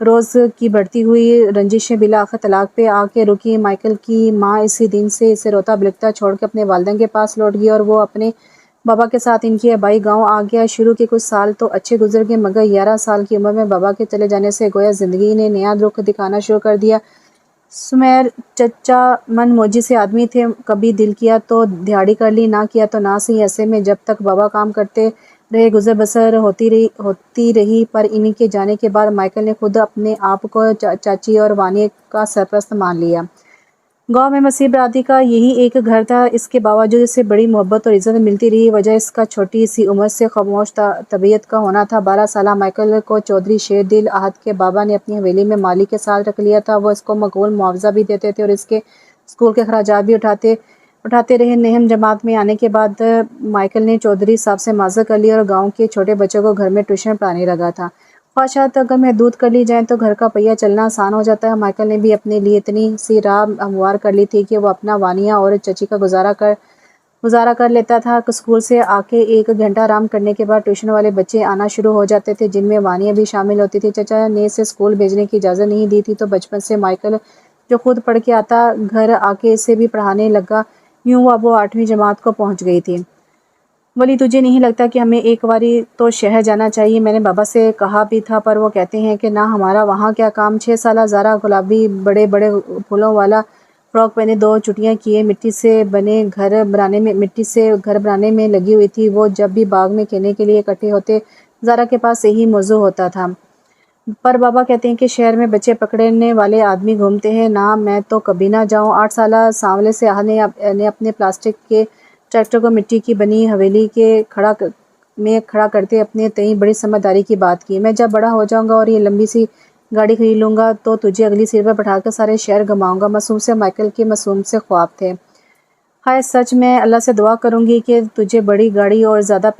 روز کی بڑھتی ہوئی رنجشیں بلاخر طلاق پہ آ کے رکی۔ مائیکل کی ماں اسی دن سے اسے روتا بلکتا چھوڑ کے اپنے والدین کے پاس لوٹ گئی اور وہ اپنے بابا کے ساتھ ان کی آبائی گاؤں آ گیا۔ شروع کے کچھ سال تو اچھے گزر گئے، مگر 11 سال کی عمر میں بابا کے چلے جانے سے گویا زندگی نے نیا رخ دکھانا شروع کر دیا۔ سمیر چچا من موجی سے آدمی تھے، کبھی دل کیا تو دیہڑی کر لی، نہ کیا تو نہ صحیح۔ ایسے میں جب تک بابا کام کرتے رہے گزر بسر ہوتی رہی، پر ان کے جانے کے بعد مائیکل نے خود اپنے آپ کو چاچی اور وانی کا سرپرست مان لیا۔ گاؤں میں مسیح برادری کا یہی ایک گھر تھا، اس کے باوجود اسے بڑی محبت اور عزت ملتی رہی۔ وجہ اس کا چھوٹی سی عمر سے خاموش طبیعت کا ہونا تھا۔ 12 سالہ مائیکل کو چودھری شیر دل احد کے بابا نے اپنی حویلی میں مالی کے ساتھ رکھ لیا تھا۔ وہ اس کو مقبول معاوضہ بھی دیتے تھے اور اس کے اسکول کے اخراجات بھی اٹھاتے رہے۔ نہم جماعت میں آنے کے بعد مائیکل نے چودھری صاحب سے معذرت کر لی اور گاؤں کے چھوٹے بچوں کو گھر میں ٹیوشن پڑھانے لگا تھا۔ خواہشات اگر محدود کر لی جائیں تو گھر کا پہیہ چلنا آسان ہو جاتا ہے۔ مائیکل نے بھی اپنے لیے اتنی سی راہ ہموار کر لی تھی کہ وہ اپنا وانیا اور چچی کا گزارا کر لیتا تھا۔ اسکول سے آ کے 1 گھنٹہ آرام کرنے کے بعد ٹیوشن والے بچے آنا شروع ہو جاتے تھے، جن میں وانیا بھی شامل ہوتی تھی۔ چچا نے اسے اسکول بھیجنے کی اجازت نہیں دی تھی، تو بچپن سے مائیکل جو خود پڑھ کے آتا گھر آ کے اسے بھی پڑھانے لگا۔ یوں اب وہ 8ویں جماعت کو پہنچ گئی تھی۔ ولی تجھے نہیں لگتا کہ ہمیں ایک باری تو شہر جانا چاہیے؟ میں نے بابا سے کہا بھی تھا، پر وہ کہتے ہیں کہ نہ، ہمارا وہاں کیا کام۔ 6 سالہ زارا گلابی بڑے بڑے پھولوں والا فراک پہنے 2 چٹیاں کیے مٹی سے گھر بنانے میں لگی ہوئی تھی۔ وہ جب بھی باغ میں کھیلنے کے لیے اکٹھے ہوتے، زارا کے پاس یہی موضوع ہوتا تھا۔ پر بابا کہتے ہیں کہ شہر میں بچے پکڑنے والے آدمی گھومتے ہیں۔ نہ، میں تو کبھی نہ جاؤں۔ 8 سالہ سانولے سے احد نے اپنے پلاسٹک کے ٹریکٹر کو مٹی کی بنی حویلی میں کھڑا کرتے اپنے تئیں بڑی سمجھداری کی بات کی۔ میں جب بڑا ہو جاؤں گا اور یہ لمبی سی گاڑی خرید لوں گا تو تجھے اگلی سیٹ پر بٹھا کر سارے شہر گھماؤں گا۔ معصوم سے مائیکل کے معصوم سے خواب تھے۔ ہائے سچ، میں اللہ سے دعا کروں گی کہ تجھے بڑی گاڑی اور زیادہ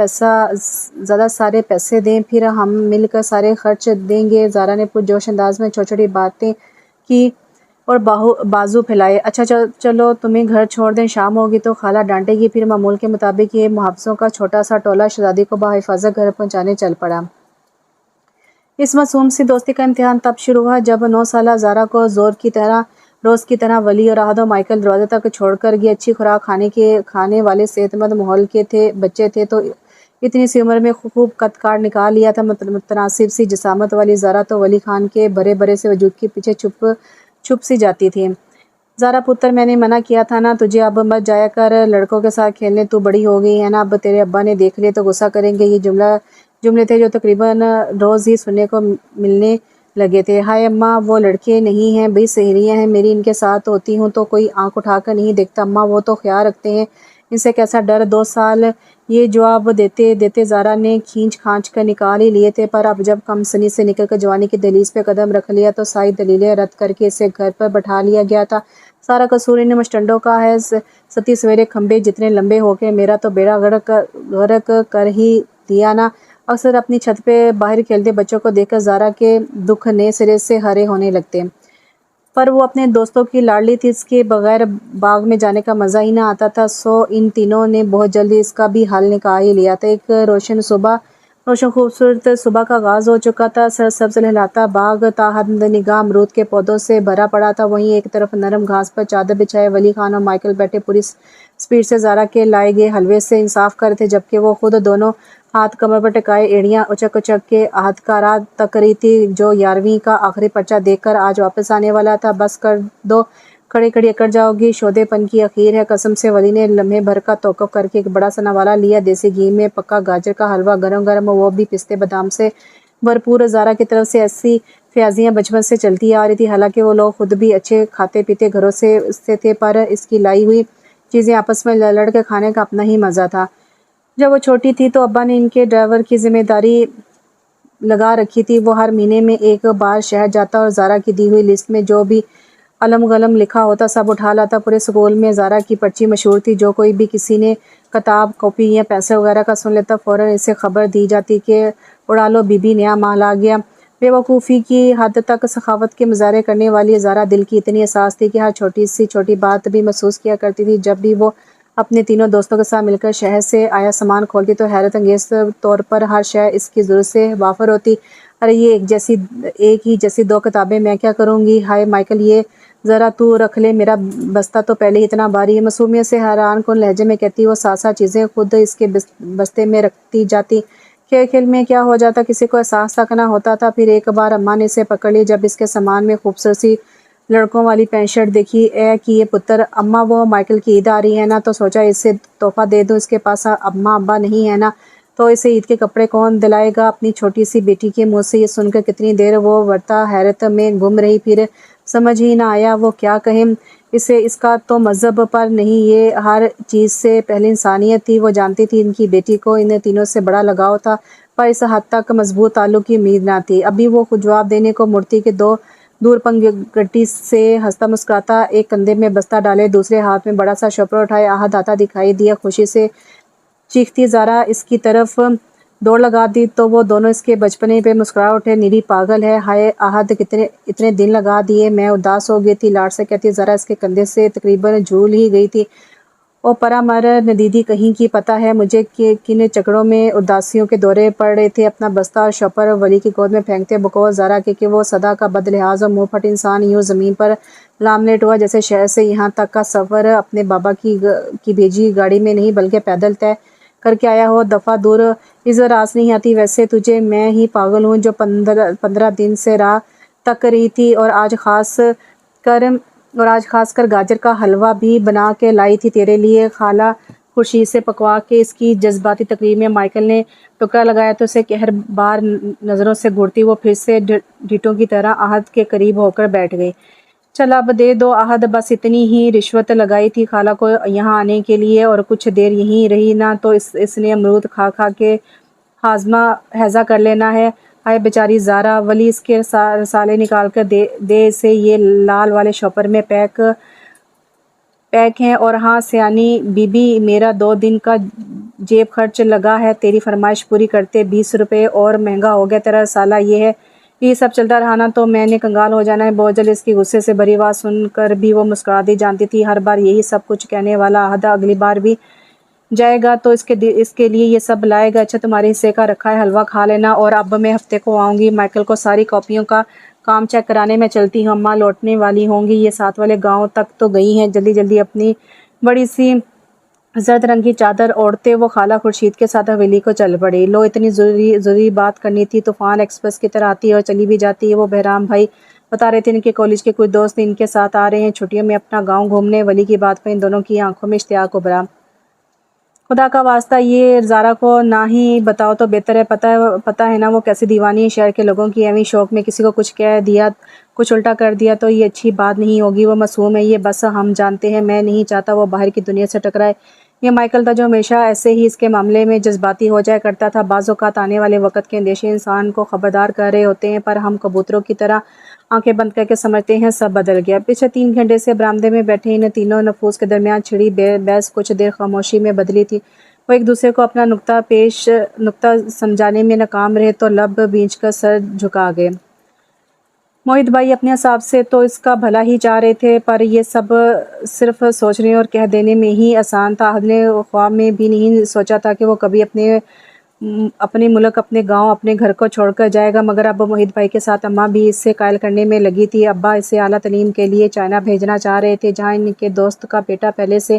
سارے پیسے دیں، پھر ہم مل کر سارے خرچ دیں گے۔ زارا نے پرجوش انداز میں چھوٹی چھوٹی باتیں کی اور بازو پھیلائے۔ اچھا چلو تمہیں گھر چھوڑ دیں، شام ہوگی تو خالہ ڈانٹے گی۔ پھر معمول کے مطابق یہ محافظوں کا چھوٹا سا ٹولہ شہزادی کو بحفاظت گھر پہنچانے چل پڑا۔ اس معصوم سی دوستی کا امتحان تب شروع ہوا جب 9 سالہ زارا کو روز کی طرح ولی اور احد و مائیکل دروازے تک چھوڑ کر گئے۔ اچھی خوراک کھانے والے صحت مند ماحول کے بچے تھے، تو اتنی سی عمر میں خوب قد کاٹ نکال لیا تھا۔ متناسب سی جسامت والی زارا تو ولی خان کے بھرے سے وجود کے پیچھے چھپ سی جاتی تھی۔ زارا پتر، میں نے منع کیا تھا نا تجھے، اب مت جایا کر لڑکوں کے ساتھ کھیلنے، تو بڑی ہو گئی ہے نا، اب تیرے ابا نے دیکھ لیے تو غصہ کریں گے۔ یہ جملے تھے جو تقریباً روز ہی سننے کو ملنے لگے تھے۔ ہائے اماں، وہ لڑکے نہیں ہیں بھئی، سہیلیاں ہیں میری، ان کے ساتھ ہوتی ہوں تو کوئی آنکھ اٹھا کر نہیں دیکھتا۔ اماں وہ تو خیال رکھتے ہیں، ان سے کیسا ڈر۔ 2 سال یہ جواب دیتے زارا نے کھینچ کھانچ کر نکال ہی لیے تھے، پر اب جب کم سنی سے نکل کر جوانی کی دہلیز پہ قدم رکھ لیا تو ساری دلیلیں رد کر کے اسے گھر پر بٹھا لیا گیا تھا۔ سارا قصور ان مشٹنڈوں کا ہے، ستی سویرے کھمبے جتنے لمبے ہو کے میرا تو بیڑا غرق کر ہی دیا نا۔ اکثر اپنی چھت پہ باہر کھیلتے بچوں کو دیکھ کر زارا کے دکھ نئے سرے سے ہرے ہونے لگتے، پر وہ اپنے دوستوں کی لاڈلی تھی، اس کے بغیر باغ میں جانے کا مزہ ہی نہ آتا تھا۔ سو ان تینوں نے بہت جلدی اس کا بھی حل نکال ہی لیا تھا۔ ایک روشن خوبصورت صبح کا آغاز ہو چکا تھا۔ سرسبز لہلاتا باغ تا حد نگاہ امرود کے پودوں سے بھرا پڑا تھا۔ وہیں ایک طرف نرم گھاس پر چادر بچھائے ولی خان اور مائیکل بیٹھے پوری سپیڈ سے زارا کے لائے گئے حلوے سے انصاف کر رہے تھے، جبکہ وہ خود دونوں ہاتھ کمر پر ٹکائے ایڑیاں اچک کے احد کا راہ تک رہی تھی، جو 11ویں کا آخری پرچہ دیکھ کر آج واپس آنے والا تھا۔ بس کر دو، کھڑی اکڑ جاؤ گی، شودے پن کی اخیر ہے۔ قسم سے ولی نے لمحے بھر کا توقف کر کے ایک بڑا سا نوالا لیا، دیسی گھی میں پکا گاجر کا حلوہ گرم وہ بھی پستے بادام سے بھرپور۔ زارا کی طرف سے ایسی فیاضیاں بچپن سے چلتی آ رہی تھی، حالانکہ وہ لوگ خود بھی اچھے کھاتے پیتے گھروں سے تھے، پر اس کی لائی ہوئی چیزیں آپس میں لڑ کے کھانے کا اپنا ہی مزہ تھا۔ جب وہ چھوٹی تھی تو ابا نے ان کے ڈرائیور کی ذمہ داری لگا رکھی تھی۔ وہ ہر مہینے میں ایک بار شہر جاتا اور زارا کی دی ہوئی لسٹ میں جو بھی علم غلم لکھا ہوتا سب اٹھا لاتا۔ پورے اسکول میں زارا کی پرچی مشہور تھی، جو کوئی بھی کسی نے کتاب، کاپی یا پیسے وغیرہ کا سن لیتا، فوراً اسے خبر دی جاتی کہ اڑا لو بی بی، نیا مال آ گیا۔ بے وقوفی کی حد تک سخاوت کے مظاہرے کرنے والی زارا دل کی اتنی حساس تھی کہ ہر چھوٹی بات بھی محسوس کیا کرتی تھی۔ جب بھی وہ اپنے تینوں دوستوں کے ساتھ مل کر شہر سے آیا سامان کھولتی تو حیرت انگیز طور پر ہر شے اس کی ضرورت سے وافر ہوتی۔ ارے یہ ایک ہی جیسی دو کتابیں میں کیا کروں گی؟ ہائے مائیکل، یہ ذرا تو رکھ لے، میرا بستہ تو پہلے ہی اتنا بھاری ہے۔ معصومیت سے حیران کن لہجے میں کہتی وہ ساتھ چیزیں خود اس کے بستے میں رکھتی جاتی۔ کھیل میں کیا ہو جاتا، کسی کو احساس تک نہ ہوتا تھا۔ پھر ایک بار اماں نے اسے پکڑ لی جب اس کے سامان میں خوبصورت سی لڑکوں والی پینٹ شرٹ دیکھی۔ اے کی یہ پتر، اماں وہ مائیکل کی عید آ رہی ہے نا، تو سوچا اسے تحفہ دے دوں۔ اس کے پاس اماں ابا نہیں ہے نا، تو اسے عید کے کپڑے کون دلائے گا؟ اپنی چھوٹی سی بیٹی کے منہ سے یہ سن کر کتنی دیر وہ ورتا حیرت میں گم رہی، پھر سمجھ ہی نہ آیا وہ کیا کہے۔ اس کا تو مذہب پر نہیں، یہ ہر چیز سے پہلے انسانیت تھی۔ وہ جانتی تھی ان کی بیٹی کو ان تینوں سے بڑا لگاؤ تھا، پر اس حد تک مضبوط تعلق کی امید نہ تھی۔ ابھی وہ جواب دینے کو مڑتی کہ دور پنگٹی سے ہنستا مسکراتا ایک کندھے میں بستہ ڈالے دوسرے ہاتھ میں بڑا سا شوپر اٹھائے احد آتا دکھائی دیا۔ خوشی سے چیختی زارا اس کی طرف دوڑ لگا دی تو وہ دونوں اس کے بچپنے پہ مسکرا اٹھے۔ نیری پاگل ہے، ہائے احد اتنے دن لگا دیے، میں اداس ہو گئی تھی۔ لاڈ سے کہتی زارا اس کے کندھے سے تقریباً جھول ہی گئی تھی۔ او پرا مر ندیدی کہیں کی، پتہ ہے مجھے کن چکروں میں اداسیوں کے دورے پڑ رہے تھے۔ اپنا بستہ اور شوپر ولی کی گود میں پھینکتے بقول زارا کے کہ وہ صدا کا بد لحاظ اور منہ پھٹ انسان یوں زمین پر لاملیٹ ہوا جیسے شہر سے یہاں تک کا سفر اپنے بابا کی بھیجی گاڑی میں نہیں بلکہ پیدل طے کر کے آیا ہو۔ دفعہ دور، اس راس نہیں آتی ویسے تجھے، میں ہی پاگل ہوں جو 15 دن سے راہ تک رہی تھی اور آج خاص کر گاجر کا حلوہ بھی بنا کے لائی تھی تیرے لیے خالہ خورشید سے پکوا کے۔ اس کی جذباتی تقریر میں مائیکل نے ٹکرا لگایا تو اسے قہر بار نظروں سے گھورتی وہ پھر سے ڈھیٹوں کی طرح احد کے قریب ہو کر بیٹھ گئی۔ چل اب دے دو احد، بس اتنی ہی رشوت لگائی تھی خالہ کو یہاں آنے کے لیے، اور کچھ دیر یہیں رہی نا تو اس نے امرود کھا کھا کے ہیضہ کر لینا ہے۔ ہائے بیچاری زارا، ولی اس کے رسالے نکال کر دے اسے، یہ لال والے شوپر میں پیک ہیں۔ اور ہاں سیانی بی بی، میرا 2 دن کا جیب خرچ لگا ہے تیری فرمائش پوری کرتے، 20 روپے اور مہنگا ہو گیا تیرا رسالہ۔ یہ سب چلتا رہا نا تو میں نے کنگال ہو جانا ہے۔ بوجھل اس کی غصے سے بھری آواز سن کر بھی وہ مسکرا دی، جانتی تھی ہر بار یہی سب کچھ کہنے والا احد اگلی بار بھی جائے گا تو اس کے لیے یہ سب لائے گا۔ اچھا تمہارے حصے کا رکھا ہے، حلوہ کھا لینا، اور اب میں ہفتے کو آؤں گی۔ مائیکل کو ساری کاپیوں کا کام چیک کرانے میں چلتی ہوں، اماں لوٹنے والی ہوں گی، یہ ساتھ والے گاؤں تک تو گئی ہیں۔ جلدی اپنی بڑی سی زرد رنگ کی چادر اوڑھتے وہ خالہ خورشید کے ساتھ حویلی کو چل پڑی۔ لو اتنی ضروری بات کرنی تھی، طوفان ایکسپریس کی طرح آتی ہے اور چلی بھی جاتی ہے۔ وہ بہرام بھائی بتا رہے تھے ان کے کالج کے کچھ دوست ان کے ساتھ آ رہے ہیں چھٹیوں میں اپنا گاؤں گھومنے۔ ولی کی بات پر ان دونوں کی آنکھوں میں اشتیاق ابھرا۔ خدا کا واسطہ یہ زارا کو نہ ہی بتاؤ تو بہتر ہے، پتہ ہے نا وہ کیسی دیوانی ہے شہر کے لوگوں کی، ایویں شوق میں کسی کو کچھ کہہ دیا، کچھ الٹا کر دیا تو یہ اچھی بات نہیں ہوگی۔ وہ معصوم ہے، یہ بس ہم جانتے ہیں، میں نہیں چاہتا وہ باہر کی دنیا سے ٹکرائے۔ یہ مائیکل تھا جو ہمیشہ ایسے ہی اس کے معاملے میں جذباتی ہو جایا کرتا تھا۔ بعض اوقات آنے والے وقت کے اندیشے انسان کو خبردار کر رہے ہوتے ہیں، پر ہم کبوتروں کی طرح آنکھیں بند کر کے سمجھتے ہیں سب بدل گیا۔ پچھلے 3 گھنٹے سے برآمدے میں بیٹھے ان تینوں نفوس کے درمیان چھڑی بحث کچھ دیر خاموشی میں بدلی تھی۔ وہ ایک دوسرے کو اپنا نکتہ سمجھانے میں ناکام رہے تو لب بھینچ کر سر جھکا گئے۔ موہت بھائی اپنے حساب سے تو اس کا بھلا ہی چاہ رہے تھے، پر یہ سب صرف سوچنے اور کہہ دینے میں ہی آسان تھا۔ احد نے خواب میں بھی نہیں سوچا تھا کہ وہ کبھی اپنے ملک، اپنے گاؤں، اپنے گھر کو چھوڑ کر جائے گا، مگر اب موہت بھائی کے ساتھ اماں بھی اس سے قائل کرنے میں لگی تھی۔ ابا اسے اعلیٰ تعلیم کے لیے چائنا بھیجنا چاہ رہے تھے جہاں ان کے دوست کا بیٹا پہلے سے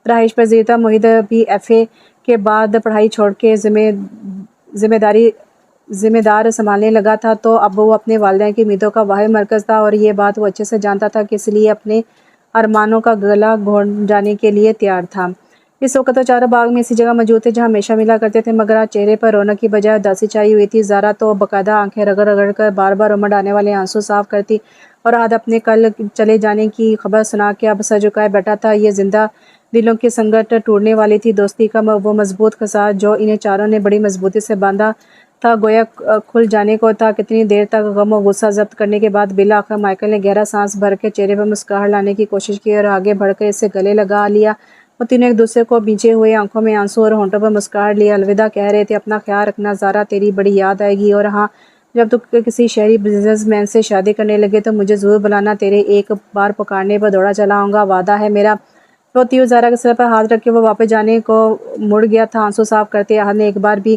رہائش پذیر تھا۔ موہت بھی FA کے بعد پڑھائی چھوڑ کے ذمہ دار سنبھالنے لگا تھا، تو اب وہ اپنے والدین کی امیدوں کا واحد مرکز تھا، اور یہ بات وہ اچھے سے جانتا تھا کہ اس لیے اپنے ارمانوں کا گلا گھونٹ جانے کے لیے تیار تھا۔ اس وقت تو چاروں باغ میں اسی جگہ موجود تھے جہاں ہمیشہ ملا کرتے تھے، مگر آج چہرے پر رونق کی بجائے اداسی چھائی ہوئی تھی۔ زارا تو باقاعدہ آنکھیں رگڑ رگڑ کر بار بار امڑ آنے والے آنسو صاف کرتی، اور احد اپنے کل چلے جانے کی خبر سنا کے اب سر جھکائے بیٹھا تھا۔ یہ زندہ دلوں کی سنگت ٹوٹنے والی تھی، دوستی کا وہ مضبوط قصار جو انہیں چاروں نے بڑی مضبوطی سے باندھا تھا گویا کھل جانے کو تھا۔ کتنی دیر تک غم و غصہ ضبط کرنے کے بعد بالآخر مائیکل نے گہرا سانس بھر کے چہرے پر مسکراہٹ لانے کی کوشش کی اور آگے بڑھ کر اسے گلے لگا لیا۔ وہ تینوں ایک دوسرے کو بھیجے ہوئے آنکھوں میں آنسو اور ہونٹوں پر مسکراہٹ لیے الوداع کہہ رہے تھے۔ اپنا خیال رکھنا زارا، تیری بڑی یاد آئے گی، اور ہاں جب تو کسی شہری بزنس مین سے شادی کرنے لگے تو مجھے ضرور بلانا، تیرے ایک بار پکارنے پر دوڑا چلا آؤں گا، وعدہ ہے میرا۔ روتی ہوئی زارا کے سر پر ہاتھ رکھ کے وہ واپس جانے کو مڑ گیا تھا۔ آنسو صاف کرتے احد نے ایک بار بھی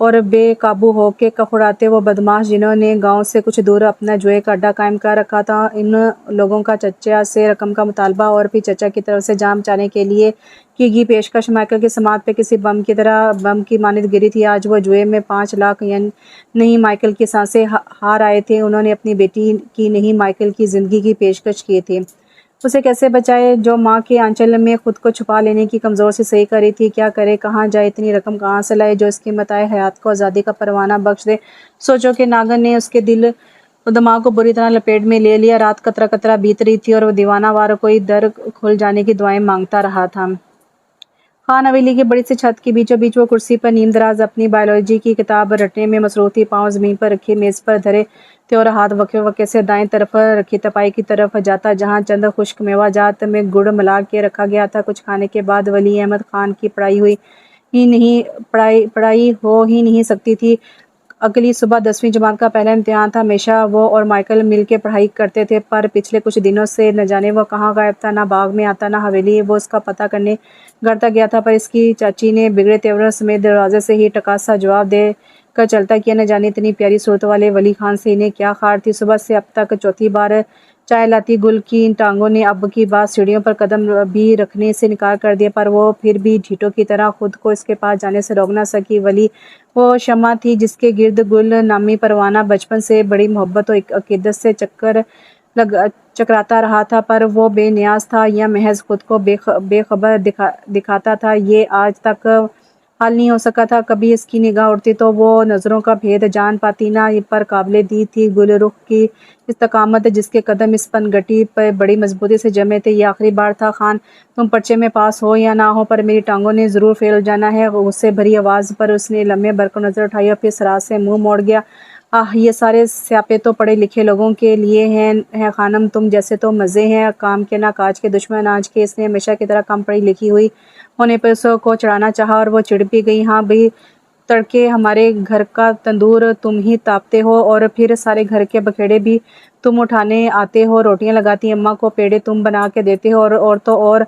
اور بے قابو ہو کے کفراتے وہ بدماش جنہوں نے گاؤں سے کچھ دور اپنا جوئے کا اڈا قائم کر رکھا تھا، ان لوگوں کا چچا سے رقم کا مطالبہ اور پھر چچا کی طرف سے جان بچانے کے لیے کی گئی پیشکش مائیکل کی سماعت پہ کسی بم کی مانند گری تھی۔ آج وہ جوئے میں 5 لاکھ نہیں مائیکل کی سانسیں ہار آئے تھے۔ انہوں نے اپنی بیٹی کی نہیں مائیکل کی زندگی کی پیشکش کی تھی۔ اسے کیسے بچائے جو ماں کے آنچل میں خود کو چھپا لینے کی کمزور سے صحیح کری تھی؟ کیا کرے، کہاں جائے، اتنی رقم کہاں سے لائے جو اس کی متاع حیات کو آزادی کا پروانہ بخش دے؟ سوچو کہ ناگن نے اس کے دل و دماغ کو بری طرح لپیٹ میں لے لیا۔ رات قطرہ قطرہ بیت رہی تھی اور وہ دیوانہ وار کوئی در کھل جانے کی دعائیں مانگتا رہا تھا۔ خان حویلی کی بڑی سی چھت کی بیچوں بیچ وہ کرسی پر نیم دراز اپنی بائیولوجی کی کتاب رٹنے میں مصروف تھی۔ پاؤں زمین پر رکھی میز پر دھرے تھے اور ہاتھ وقفے وقفے سے دائیں طرف رکھی تپائی کی طرف جاتا، جہاں چند خشک میوہ جات میں گڑ ملا کے رکھا گیا تھا۔ کچھ کھانے کے بعد ولی احمد خان کی پڑھائی ہو ہی نہیں سکتی تھی۔ اگلی صبح 10ویں جماعت کا پہلا امتحان تھا۔ ہمیشہ وہ اور مائیکل مل کے پڑھائی کرتے تھے، پر پچھلے کچھ دنوں سے نہ جانے وہ کہاں غائب تھا، نہ باغ میں آتا، نہ حویلی۔ وہ اس کا پتہ کرنے گھر تک گیا تھا، پر اس کی چاچی نے بگڑے تیوروں سمیت دروازے سے ہی ٹکاسا جواب دے کر چلتا کیا۔ نہ جانے اتنی پیاری صورت والے ولی خان سے انہیں کیا خار تھی۔ صبح سے اب تک چوتھی بار چائے لاتی گل کی ان ٹانگوں نے اب کی بات سیڑھیوں پر قدم بھی رکھنے سے انکار کر دیا، پر وہ پھر بھی ڈھیٹوں کی طرح خود کو اس کے پاس جانے سے روک نہ سکی۔ ولی وہ شمع تھی جس کے گرد گل نامی پروانہ بچپن سے بڑی محبت و عقیدت سے چکراتا رہا تھا، پر وہ بے نیاز تھا یا محض خود کو بے خبر دکھاتا تھا، یہ آج تک حل نہیں ہو سکا تھا۔ کبھی اس کی نگاہ اڑتی تو وہ نظروں کا بھید جان پاتی، نہ پر قابل دید تھی گل رخ کی استقامت جس کے قدم اس پنگھٹی پہ بڑی مضبوطی سے جمے تھے۔ یہ آخری بار تھا خان، تم پرچے میں پاس ہو یا نہ ہو، پر میری ٹانگوں نے ضرور فیل جانا ہے۔ غصے بھری آواز پر اس نے لمحے بھر کو نظر اٹھائی اور پھر سراج سے منہ موڑ گیا۔ آہ، یہ سارے سیاپے تو پڑھے لکھے لوگوں کے لیے ہیں خانم، تم جیسے تو مزے ہیں کام کے نہ کاج کے دشمن۔ آج کے اس نے ہمیشہ کی طرح کم پڑھی لکھی ہوئی ہونے پر اس کو چڑھانا چاہا اور وہ چڑھ بھی گئی۔ ہاں بھئی، تڑکے ہمارے گھر کا تندور تم ہی تاپتے ہو اور پھر سارے گھر کے بکھیڑے بھی تم اٹھانے آتے ہو، روٹیاں لگاتی اماں کو پیڑے تم بنا کے دیتے ہو، اور تو اور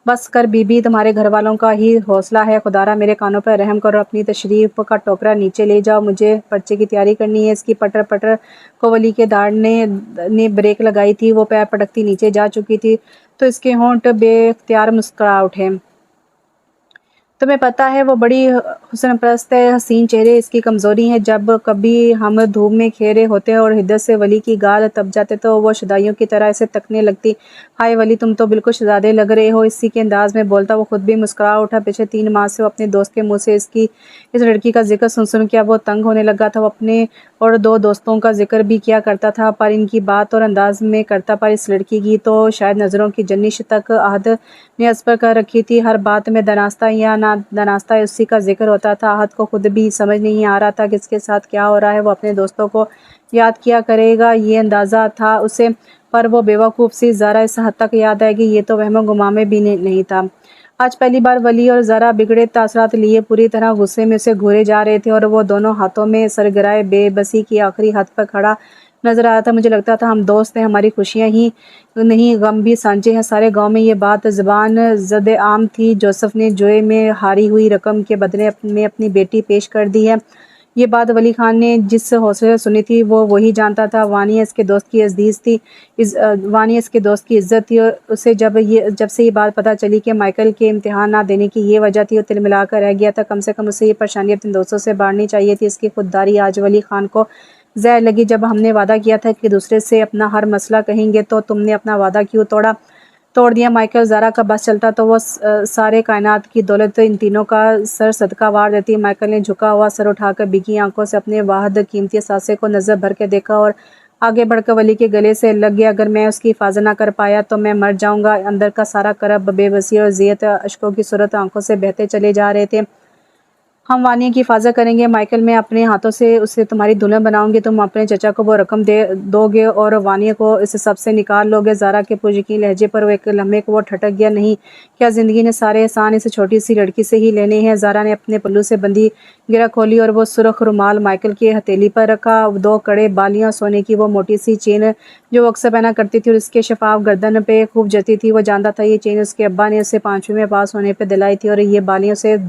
بس کر بی بی، تمہارے گھر والوں کا ہی حوصلہ ہے۔ خدارا میرے کانوں پر رحم کرو، اپنی تشریف کا ٹوکرا نیچے لے جاؤ، مجھے پرچے کی تیاری کرنی ہے۔ اس کی پٹر پٹر کو ولی کے داڑ نے بریک لگائی تھی، وہ پیر پٹکتی نیچے جا چکی تھی تو اس کے ہونٹ بے اختیار مسکرا اٹھے۔ تمہیں پتہ ہے وہ بڑی حسن پرست ہے، حسین چہرے اس کی کمزوری ہے۔ جب کبھی ہم دھوپ میں کھیرے ہوتے اور حدت سے ولی کی گال تپ جاتے تو وہ شدائیوں کی طرح اسے تکنے لگتی۔ ہائے ولی، تم تو بالکل شہزادے لگ رہے ہو۔ اسی کے انداز میں بولتا وہ خود بھی مسکرا اٹھا۔ پچھلے 3 ماہ سے وہ اپنے دوست کے منہ سے اس لڑکی کا ذکر سن کے اب وہ تنگ ہونے لگا تھا۔ وہ اپنے اور 2 دوستوں کا ذکر بھی کیا کرتا تھا، پر ان کی بات اور انداز میں کرتا، پر اس لڑکی کی تو شاید نظروں کی جنش تک عہد نے ازبر کر رکھی تھی۔ ہر بات میں دانستہ یا نہ دانستہ اسی کا ذکر ہوتا تھا۔ عہد کو خود بھی سمجھ نہیں آ رہا تھا کہ اس کے ساتھ کیا ہو رہا ہے۔ وہ اپنے دوستوں کو یاد کیا کرے گا یہ اندازہ تھا اسے، پر وہ بیوقوف سی زارا اس حد تک یاد آئے گی یہ تو وہم و گمان میں بھی نہیں تھا۔ آج پہلی بار ولی اور زارا بگڑے تاثرات لیے پوری طرح غصے میں اسے گھورے جا رہے تھے اور وہ دونوں ہاتھوں میں سرگرائے بے بسی کی آخری حد پر کھڑا نظر آ رہا تھا۔ مجھے لگتا تھا ہم دوست ہیں، ہماری خوشیاں ہی نہیں غم بھی سانجھے ہیں۔ سارے گاؤں میں یہ بات زبان زد عام تھی۔ جوزف نے جوئے میں ہاری ہوئی رقم کے بدلے میں اپنی بیٹی پیش کر دی ہے۔ یہ بات ولی خان نے جس حوصلے سے سنی تھی وہ وہی جانتا تھا۔ وانیہ اس کے دوست کی عزت تھی۔ اسے جب سے یہ بات پتہ چلی کہ مائیکل کے امتحان نہ دینے کی یہ وجہ تھی، وہ تل ملا کر رہ گیا تھا۔ کم سے کم اسے یہ پریشانی اپنے دوستوں سے بانٹنی چاہیے تھی۔ اس کی خودداری آج ولی خان کو زہر لگی۔ جب ہم نے وعدہ کیا تھا کہ دوسرے سے اپنا ہر مسئلہ کہیں گے تو تم نے اپنا وعدہ کیوں توڑ دیا؟ مائیکل، زارا کا بس چلتا تو وہ سارے کائنات کی دولت ان تینوں کا سر صدقہ وار دیتی۔ مائیکل نے جھکا ہوا سر اٹھا کر بھیگی آنکھوں سے اپنے واحد قیمتی اثاثے کو نظر بھر کے دیکھا اور آگے بڑھ کر ولی کے گلے سے لگ گیا۔ اگر میں اس کی حفاظت نہ کر پایا تو میں مر جاؤں گا۔ اندر کا سارا کرب بے بسی اور ذیت اشکوں کی صورت آنکھوں سے بہتے چلے جا رہے تھے۔ ہم وانیہ کی حفاظت کریں گے مائیکل، میں اپنے ہاتھوں سے اسے تمہاری دلہن بناؤں گی، تم اپنے چچا کو وہ رقم دو گے اور وانیہ کو اس سب سے نکال لو گے۔ زارا کے پریقین لہجے پر ایک لمحے کو وہ ٹھٹک گیا۔ نہیں، کیا زندگی نے سارے احسان اس چھوٹی سی لڑکی سے ہی لینے ہیں؟ زارا نے اپنے پلو سے بندھی گرہ کھولی اور وہ سرخ رومال مائیکل کی ہتھیلی پر رکھا۔ 2 کڑے بالیاں، سونے کی وہ موٹی سی چین جو وہ اکثر پہنا کرتی تھی اور اس کے شفاف گردن پہ خوب جچتی تھی۔ وہ جانتا تھا یہ چین اس کے ابا نے اسے 5ویں میں پاس ہونے پہ دلائی تھی اور یہ بالیاں اسے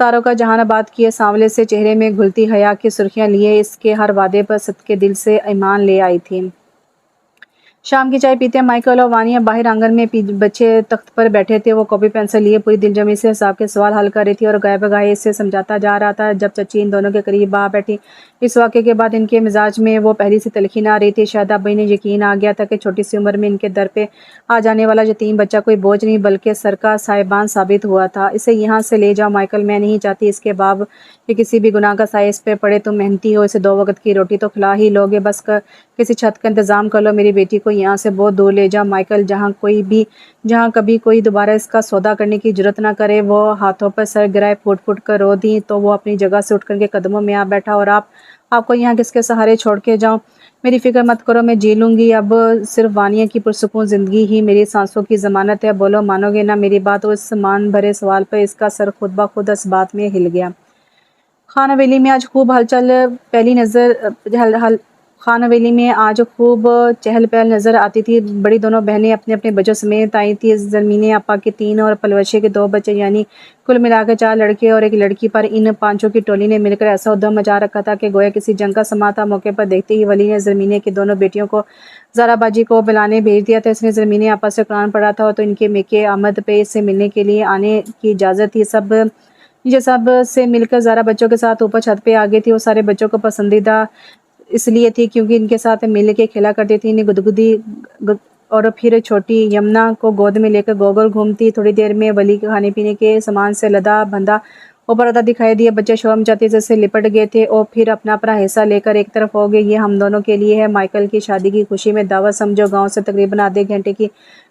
ستاروں کا جہان آباد کیے سانولے سے چہرے میں گھلتی حیا کی سرخیاں لیے اس کے ہر وعدے پر صدقے دل سے ایمان لے آئی تھی۔ شام کی چائے پیتے مائیکل اور وانیا باہر آنگن میں بچے تخت پر بیٹھے تھے۔ وہ کاپی پینسل لیے پوری دلجمی سے حساب کے سوال حل کر رہی تھی اور گائے بگائے اسے سمجھاتا جا رہا تھا۔ جب چچی ان دونوں کے قریب آ بیٹھی اس واقعے کے بعد ان کے مزاج میں وہ پہلی سی تلخی نہ آ رہی تھی۔ شاید اب انہیں یقین آ گیا تھا کہ چھوٹی سی عمر میں ان کے در پہ آ جانے والا یتیم بچہ کوئی بوجھ نہیں بلکہ سر کا سائبان ثابت ہوا تھا۔ اسے یہاں سے لے جاؤ مائیکل، میں نہیں چاہتی اس کے باپ کہ کسی بھی گناہ کا سایہ اس پہ پڑے۔ تم محنتی ہو، اسے 2 وقت کی روٹی تو کھلا ہی لو گے، بس کسی چھت کا انتظام کر لو۔ میری بیٹی کو یہاں سے بہت دور لے جاؤ مائیکل، جہاں کبھی کوئی دوبارہ اس کا سودا کرنے کی جرت نہ کرے۔ وہ ہاتھوں پر سر گرائے پھوٹ پھوٹ کر رو دی تو وہ اپنی جگہ سے اٹھ کر کے قدموں میں آ بیٹھا۔ اور آپ کو یہاں کس کے سہارے چھوڑ کے جاؤں؟ میری فکر مت کرو، میں جی لوں گی۔ اب صرف وانیا کی پرسکون زندگی ہی میری سانسوں کی ضمانت ہے۔ بولو، مانو گے نہ میری بات؟ اس مان بھرے سوال پر اس کا سر خود بخود اسبات میں ہل گیا۔ خانہ ویلی میں آج خوب چہل پہل نظر آتی تھی۔ بڑی دونوں بہنیں اپنے اپنے بچوں سمیت آئی تھیں۔ زرمینے آپا کے 3 اور پلوشے کے 2 بچے، یعنی کل ملا کے 4 لڑکے اور 1 لڑکی پر ان 5 کی ٹولی نے مل کر ایسا ادھم مچا رکھا تھا کہ گویا کسی جنگ کا سماں تھا۔ موقع پر دیکھتے ہی ولی نے زرمینے کی دونوں بیٹیوں کو زہرا باجی کو بلانے بھیج دیا تھا۔ اس نے زرمینے آپا سے قرآن پڑھا تھا تو ان کے میکے آمد پہ اس سے ملنے کے لیے آنے کی اجازت تھی۔ سب سے مل کر زہرا بچوں کے ساتھ اوپر چھت پہ آ گئی تھی۔ وہ سارے بچوں کو پسندیدہ اس لیے تھی کیونکہ ان کے ساتھ مل کے کھیلا کرتی تھی، انہیں گدگدی اور پھر چھوٹی یمنا کو گود میں لے کر گول گول گھومتی۔ تھوڑی دیر میں ولی کے کھانے پینے کے سامان سے لدا بندہ اوپر آتا دکھائی دیا۔ بچے شور مچاتے سے لپٹ گئے تھے اور پھر اپنا اپنا حصہ لے کر ایک طرف ہو گئے۔ یہ ہم دونوں کے لیے ہے، مائیکل کی شادی کی خوشی میں دعوت سمجھو۔ گاؤں سے تقریباً آدھے گھنٹے کی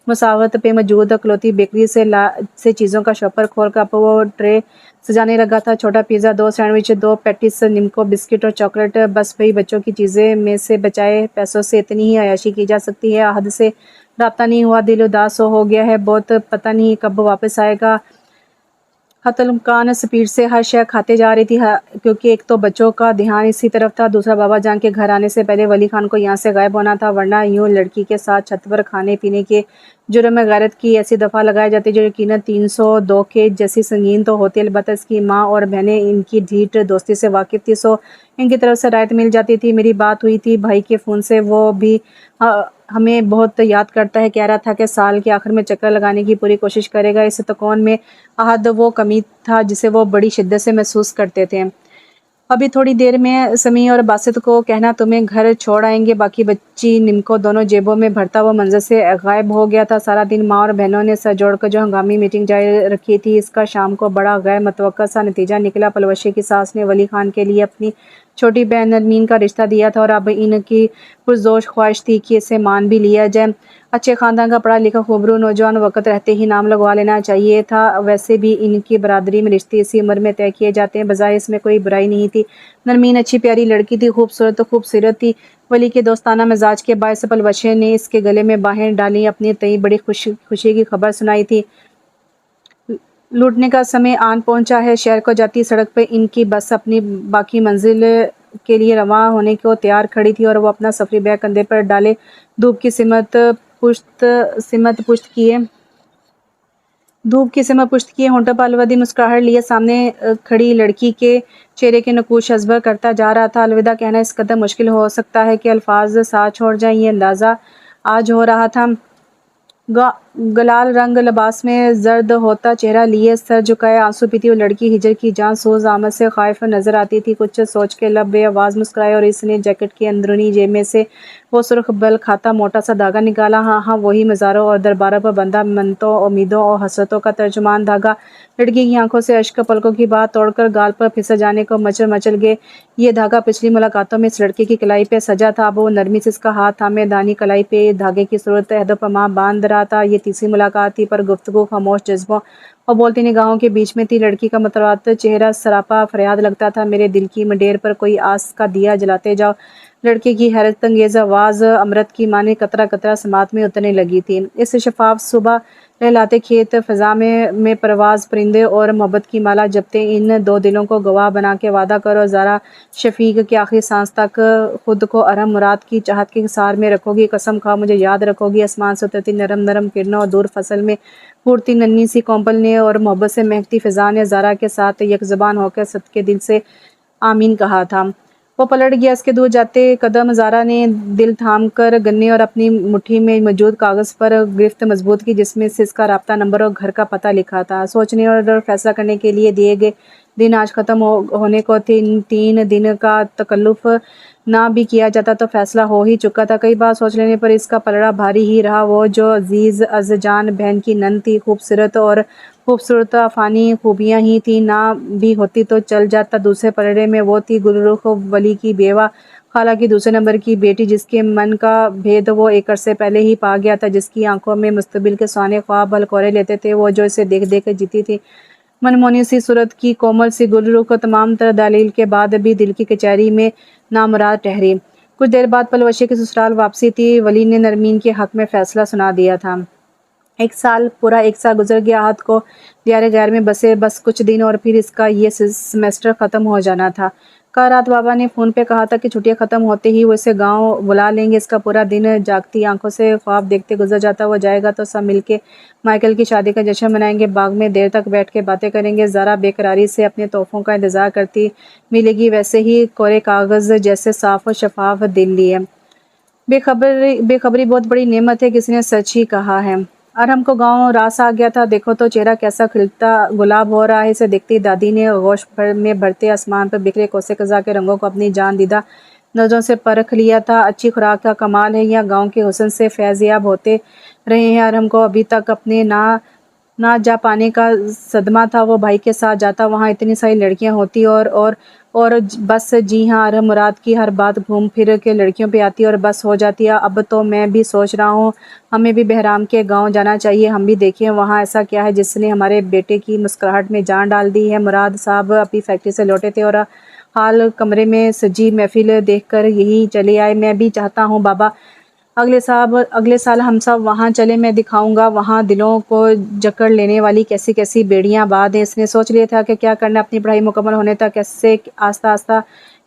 مسافت پہ موجود اکلوتی بیکری سے چیزوں کا شاپر کھول کر وہ ٹرے سجانے لگا تھا۔ چھوٹا پیزا، 2 سینڈوچ، 2 پیٹیز، نمکو، بسکٹ اور چاکلیٹ۔ بس بھئی، بچوں کی چیزیں میں سے بچائے پیسوں سے اتنی ہی عیاشی کی جا سکتی ہے۔ حد سے رابطہ نہیں ہوا، دل اداس ہو گیا ہے بہت، پتہ نہیں کب واپس آئے گا۔ حتی الامکان سپیڈ سے ہر شے کھاتے جا رہی تھی کیونکہ ایک تو بچوں کا دھیان اسی طرف تھا، دوسرا بابا جان کے گھر آنے سے پہلے ولی خان کو یہاں سے غائب ہونا تھا، ورنہ یوں لڑکی کے ساتھ چھت پر کھانے پینے کے جرم میں غیرت کی ایسی دفعہ لگائے جاتے جو یقیناً 302 کے جیسی سنگین تو ہوتی۔ البتہ اس کی ماں اور بہنیں ان کی ڈھیٹ دوستی سے واقف تھی، سو ان کی طرف سے رعایت مل جاتی تھی۔ میری بات ہوئی تھی بھائی کے فون سے، وہ بھی ہمیں بہت یاد کرتا ہے، کہہ رہا تھا کہ سال کے آخر میں چکر لگانے کی پوری کوشش کرے گا۔ اس تکون میں عہد وہ کمی تھا جسے وہ بڑی شدت سے محسوس کرتے تھے۔ ابھی تھوڑی دیر میں سمیع اور باسط کو کہنا تمہیں گھر چھوڑ آئیں گے۔ باقی بچی نمکو دونوں جیبوں میں بھرتا وہ منظر سے غائب ہو گیا تھا۔ سارا دن ماں اور بہنوں نے سر جوڑ کر جو ہنگامی میٹنگ جاری رکھی تھی، اس کا شام کو بڑا غیر متوقع سا نتیجہ نکلا۔ پلوشے کی ساس نے ولی خان کے لیے اپنی چھوٹی بہن نرمین کا رشتہ دیا تھا اور اب ان کی پرجوش خواہش تھی کہ اسے مان بھی لیا جائے۔ اچھے خاندان کا پڑھا لکھا خوبرو نوجوان وقت رہتے ہی نام لگوا لینا چاہیے تھا۔ ویسے بھی ان کی برادری میں رشتے اسی عمر میں طے کیے جاتے ہیں، بظاہر اس میں کوئی برائی نہیں تھی۔ نرمین اچھی پیاری لڑکی تھی، خوبصورت تھی۔ ولی کے دوستانہ مزاج کے باعث پلوشے نے اس کے گلے میں باہیں ڈالیں، اپنے تئیں بڑی خوشی کی خبر سنائی تھی۔ لوٹنے کا سمے آن پہنچا ہے۔ شہر کو جاتی سڑک پہ ان کی بس اپنی باقی منزل کے لیے رواں ہونے کو تیار کھڑی تھی اور وہ اپنا سفری بیگ کندھے پر ڈالے دھوپ کی سمت پشت کیے ہونٹوں پر الوداعی مسکراہٹ لیے سامنے کھڑی لڑکی کے چہرے کے نقوش ازبر کرتا جا رہا تھا۔ الوداع کہنا اس قدر مشکل ہو سکتا ہے کہ الفاظ ساتھ چھوڑ جائیں، یہ اندازہ آج ہو رہا تھا۔ گلال رنگ لباس میں زرد ہوتا چہرہ لیے سر جھکائے آنسو پیتی ہوئی لڑکی ہجر کی جان سوز آمد سے خائف نظر آتی تھی۔ کچھ سوچ کے لب بے آواز مسکرائے اور اس نے جیکٹ کی اندرونی جیب میں سے وہ سرخ بل کھاتا موٹا سا دھاگا نکالا۔ ہاں، وہی مزاروں اور درباروں پر بندھا منتوں، امیدوں اور حسرتوں کا ترجمان دھاگا۔ لڑکی کی آنکھوں سے اشک پلکوں کی بات توڑ کر گال پر پھسل جانے کو مچل گئے۔ یہ دھاگا پچھلی ملاقاتوں میں اس لڑکی کی کلائی پہ سجا تھا، اب وہ نرمی سے اس کا ہاتھ تھامے دانی کلائی پہ دھاگے کی صورت عہد و پیمان باندھ رہا تھا۔ یہ تیسری ملاقات تھی، پر گفتگو خاموش جذبوں اور بولتی نگاہوں کے بیچ میں تھی۔ لڑکی کا متواتر چہرہ سراپا فریاد لگتا تھا، میرے دل کی منڈیر پر کوئی آس کا دیا جلاتے جاؤ۔ لڑکی کی حیرت انگیز آواز امرت کی مانند قطرہ قطرہ سماعت میں اترنے لگی تھی۔ اس شفاف صبح لہلاتے کھیت فضا میں پرواز پرندے اور محبت کی مالا جپتے ان دو دلوں کو گواہ بنا کے وعدہ کرو زارا شفیق کہ آخری سانس تک خود کو ارحم مراد کی چاہت کے حصار میں رکھو گی، قسم کھا مجھے یاد رکھو گی، آسمان سے اترتی نرم نرم کرنوں اور دور فصل میں پھوٹتی ننھی سی کونپل نے اور محبت سے مہکتی فضا نے زارا کے ساتھ یک زبان ہو کر صدقے دل سے آمین کہا تھا۔ وہ پلٹ گیا، اس کے دور جاتے قدم زارا نے دل تھام کر گنے اور اپنی مٹھی میں موجود کاغذ پر گرفت مضبوط کی جس میں سے اس کا رابطہ نمبر اور گھر کا پتہ لکھا تھا۔ سوچنے اور فیصلہ کرنے کے لیے دیے گئے دن آج ختم ہونے کو تھے۔ 3 دن کا تکلف نہ بھی کیا جاتا تو فیصلہ ہو ہی چکا تھا۔ کئی بار سوچ لینے پر اس کا پلڑا بھاری ہی رہا۔ وہ جو عزیز از جان بہن کی نند تھی، خوبصورت اور خوبصورت فانی خوبیاں ہی تھیں، نہ بھی ہوتی تو چل جاتا۔ دوسرے پلڑے میں وہ تھی گل رخ ولی کی بیوہ، خالہ کی دوسرے نمبر کی بیٹی، جس کے من کا بھید وہ ایک عرصے پہلے ہی پا گیا تھا، جس کی آنکھوں میں مستقبل کے سہانے خواب ہلکورے لیتے تھے، وہ جو اسے دیکھ دیکھ کر جیتی تھی۔ منمونی سی صورت کی کومل سی گل رخ تمام تر دلائل کے بعد بھی دل کی کچہری میں نامراد ٹھہری۔ کچھ دیر بعد پلوشے کی سسرال واپسی تھی۔ ولی نے نرمین کے حق میں فیصلہ سنا دیا تھا۔ پورا ایک سال گزر گیا۔ احد کو دیار غیر میں بسے بس کچھ دن اور پھر اس کا یہ سیمسٹر ختم ہو جانا تھا۔ کل رات بابا نے فون پہ کہا تھا کہ چھٹیاں ختم ہوتے ہی وہ اسے گاؤں بلا لیں گے۔ اس کا پورا دن جاگتی آنکھوں سے خواب دیکھتے گزر جاتا۔ وہ جائے گا تو سب مل کے مائیکل کی شادی کا جشن منائیں گے، باغ میں دیر تک بیٹھ کے باتیں کریں گے۔ زارا بے قراری سے اپنے تحفوں کا انتظار کرتی ملے گی، ویسے ہی کورے کاغذ جیسے صاف و شفاف دل لیے۔ بے خبری بہت بڑی نعمت ہے، کسی نے سچ ہی کہا ہے۔ ارحم کو گاؤں راس آ گیا تھا۔ دیکھو تو چہرہ کیسا کھلتا گلاب ہو رہا ہے۔ اسے دیکھتی دادی نے گوش میں بھرتے آسمان پر بکھرے کوسے قزح کے رنگوں کو اپنی جان دیدہ نظروں سے پرکھ لیا تھا۔ اچھی خوراک کا کمال ہے یا گاؤں کے حسن سے فیض یاب ہوتے رہے ہیں؟ ارحم کو ابھی تک اپنے نہ جا پانے کا صدمہ تھا۔ وہ بھائی کے ساتھ جاتا، وہاں اتنی ساری لڑکیاں ہوتی اور بس جی ہاں، ارحم مراد کی ہر بات گھوم پھر کے لڑکیوں پہ آتی اور بس ہو جاتی۔ اب تو میں بھی سوچ رہا ہوں ہمیں بھی بہرام کے گاؤں جانا چاہیے، ہم بھی دیکھیں وہاں ایسا کیا ہے جس نے ہمارے بیٹے کی مسکراہٹ میں جان ڈال دی ہے۔ مراد صاحب اپنی فیکٹری سے لوٹے تھے اور ہال کمرے میں سجی محفل دیکھ کر یہیں چلے آئے۔ میں بھی چاہتا ہوں بابا، اگلے سال ہم سب وہاں چلیں، میں دکھاؤں گا وہاں دلوں کو جکڑ لینے والی کیسی کیسی بیڑیاں آباد ہیں۔ اس نے سوچ لیا تھا کہ کیا کرنا، اپنی پڑھائی مکمل ہونے تک کیسے آہستہ آہستہ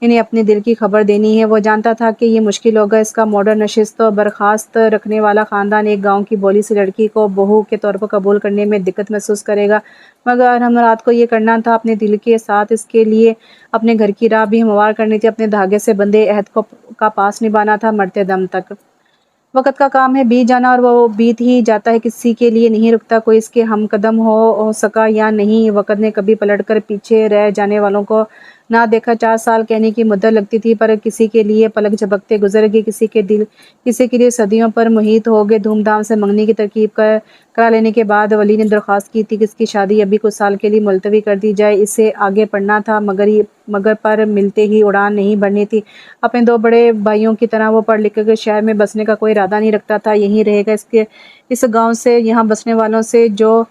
انہیں اپنے دل کی خبر دینی ہے۔ وہ جانتا تھا کہ یہ مشکل ہوگا۔ اس کا ماڈرن نشست و برخاست رکھنے والا خاندان ایک گاؤں کی بھولی سی لڑکی کو بہو کے طور پر قبول کرنے میں دقت محسوس کرے گا، مگر ارحم مراد کو یہ کرنا تھا، اپنے دل کے ساتھ اس کے لیے اپنے گھر کی راہ بھی ہموار کرنی تھی، اپنے دھاگے سے بندھے عہد کا پاس نبھانا تھا مرتے دم تک۔ وقت کا کام ہے بیت جانا اور وہ بیت ہی جاتا ہے، کسی کے لیے نہیں رکتا، کوئی اس کے ہم قدم ہو سکا یا نہیں۔ وقت نے کبھی پلٹ کر پیچھے رہ جانے والوں کو نہ دیکھا۔ 4 سال کہنے کی مدت لگتی تھی، پر کسی کے لیے پلک جھپکتے گزر گئے، کسی کے لیے صدیوں پر محیط ہو گئے۔ دھوم دھام سے منگنی کی ترکیب کرا لینے کے بعد ولی نے درخواست کی تھی کہ اس کی شادی ابھی کچھ سال کے لیے ملتوی کر دی جائے۔ اسے آگے پڑھنا تھا، مگر پر ملتے ہی اڑان نہیں بھرنی تھی۔ اپنے 2 بڑے بھائیوں کی طرح وہ پڑھ لکھ کر شہر میں بسنے کا کوئی ارادہ نہیں رکھتا تھا، یہیں رہے گا۔ اس گاؤں سے، یہاں بسنے والوں سے جو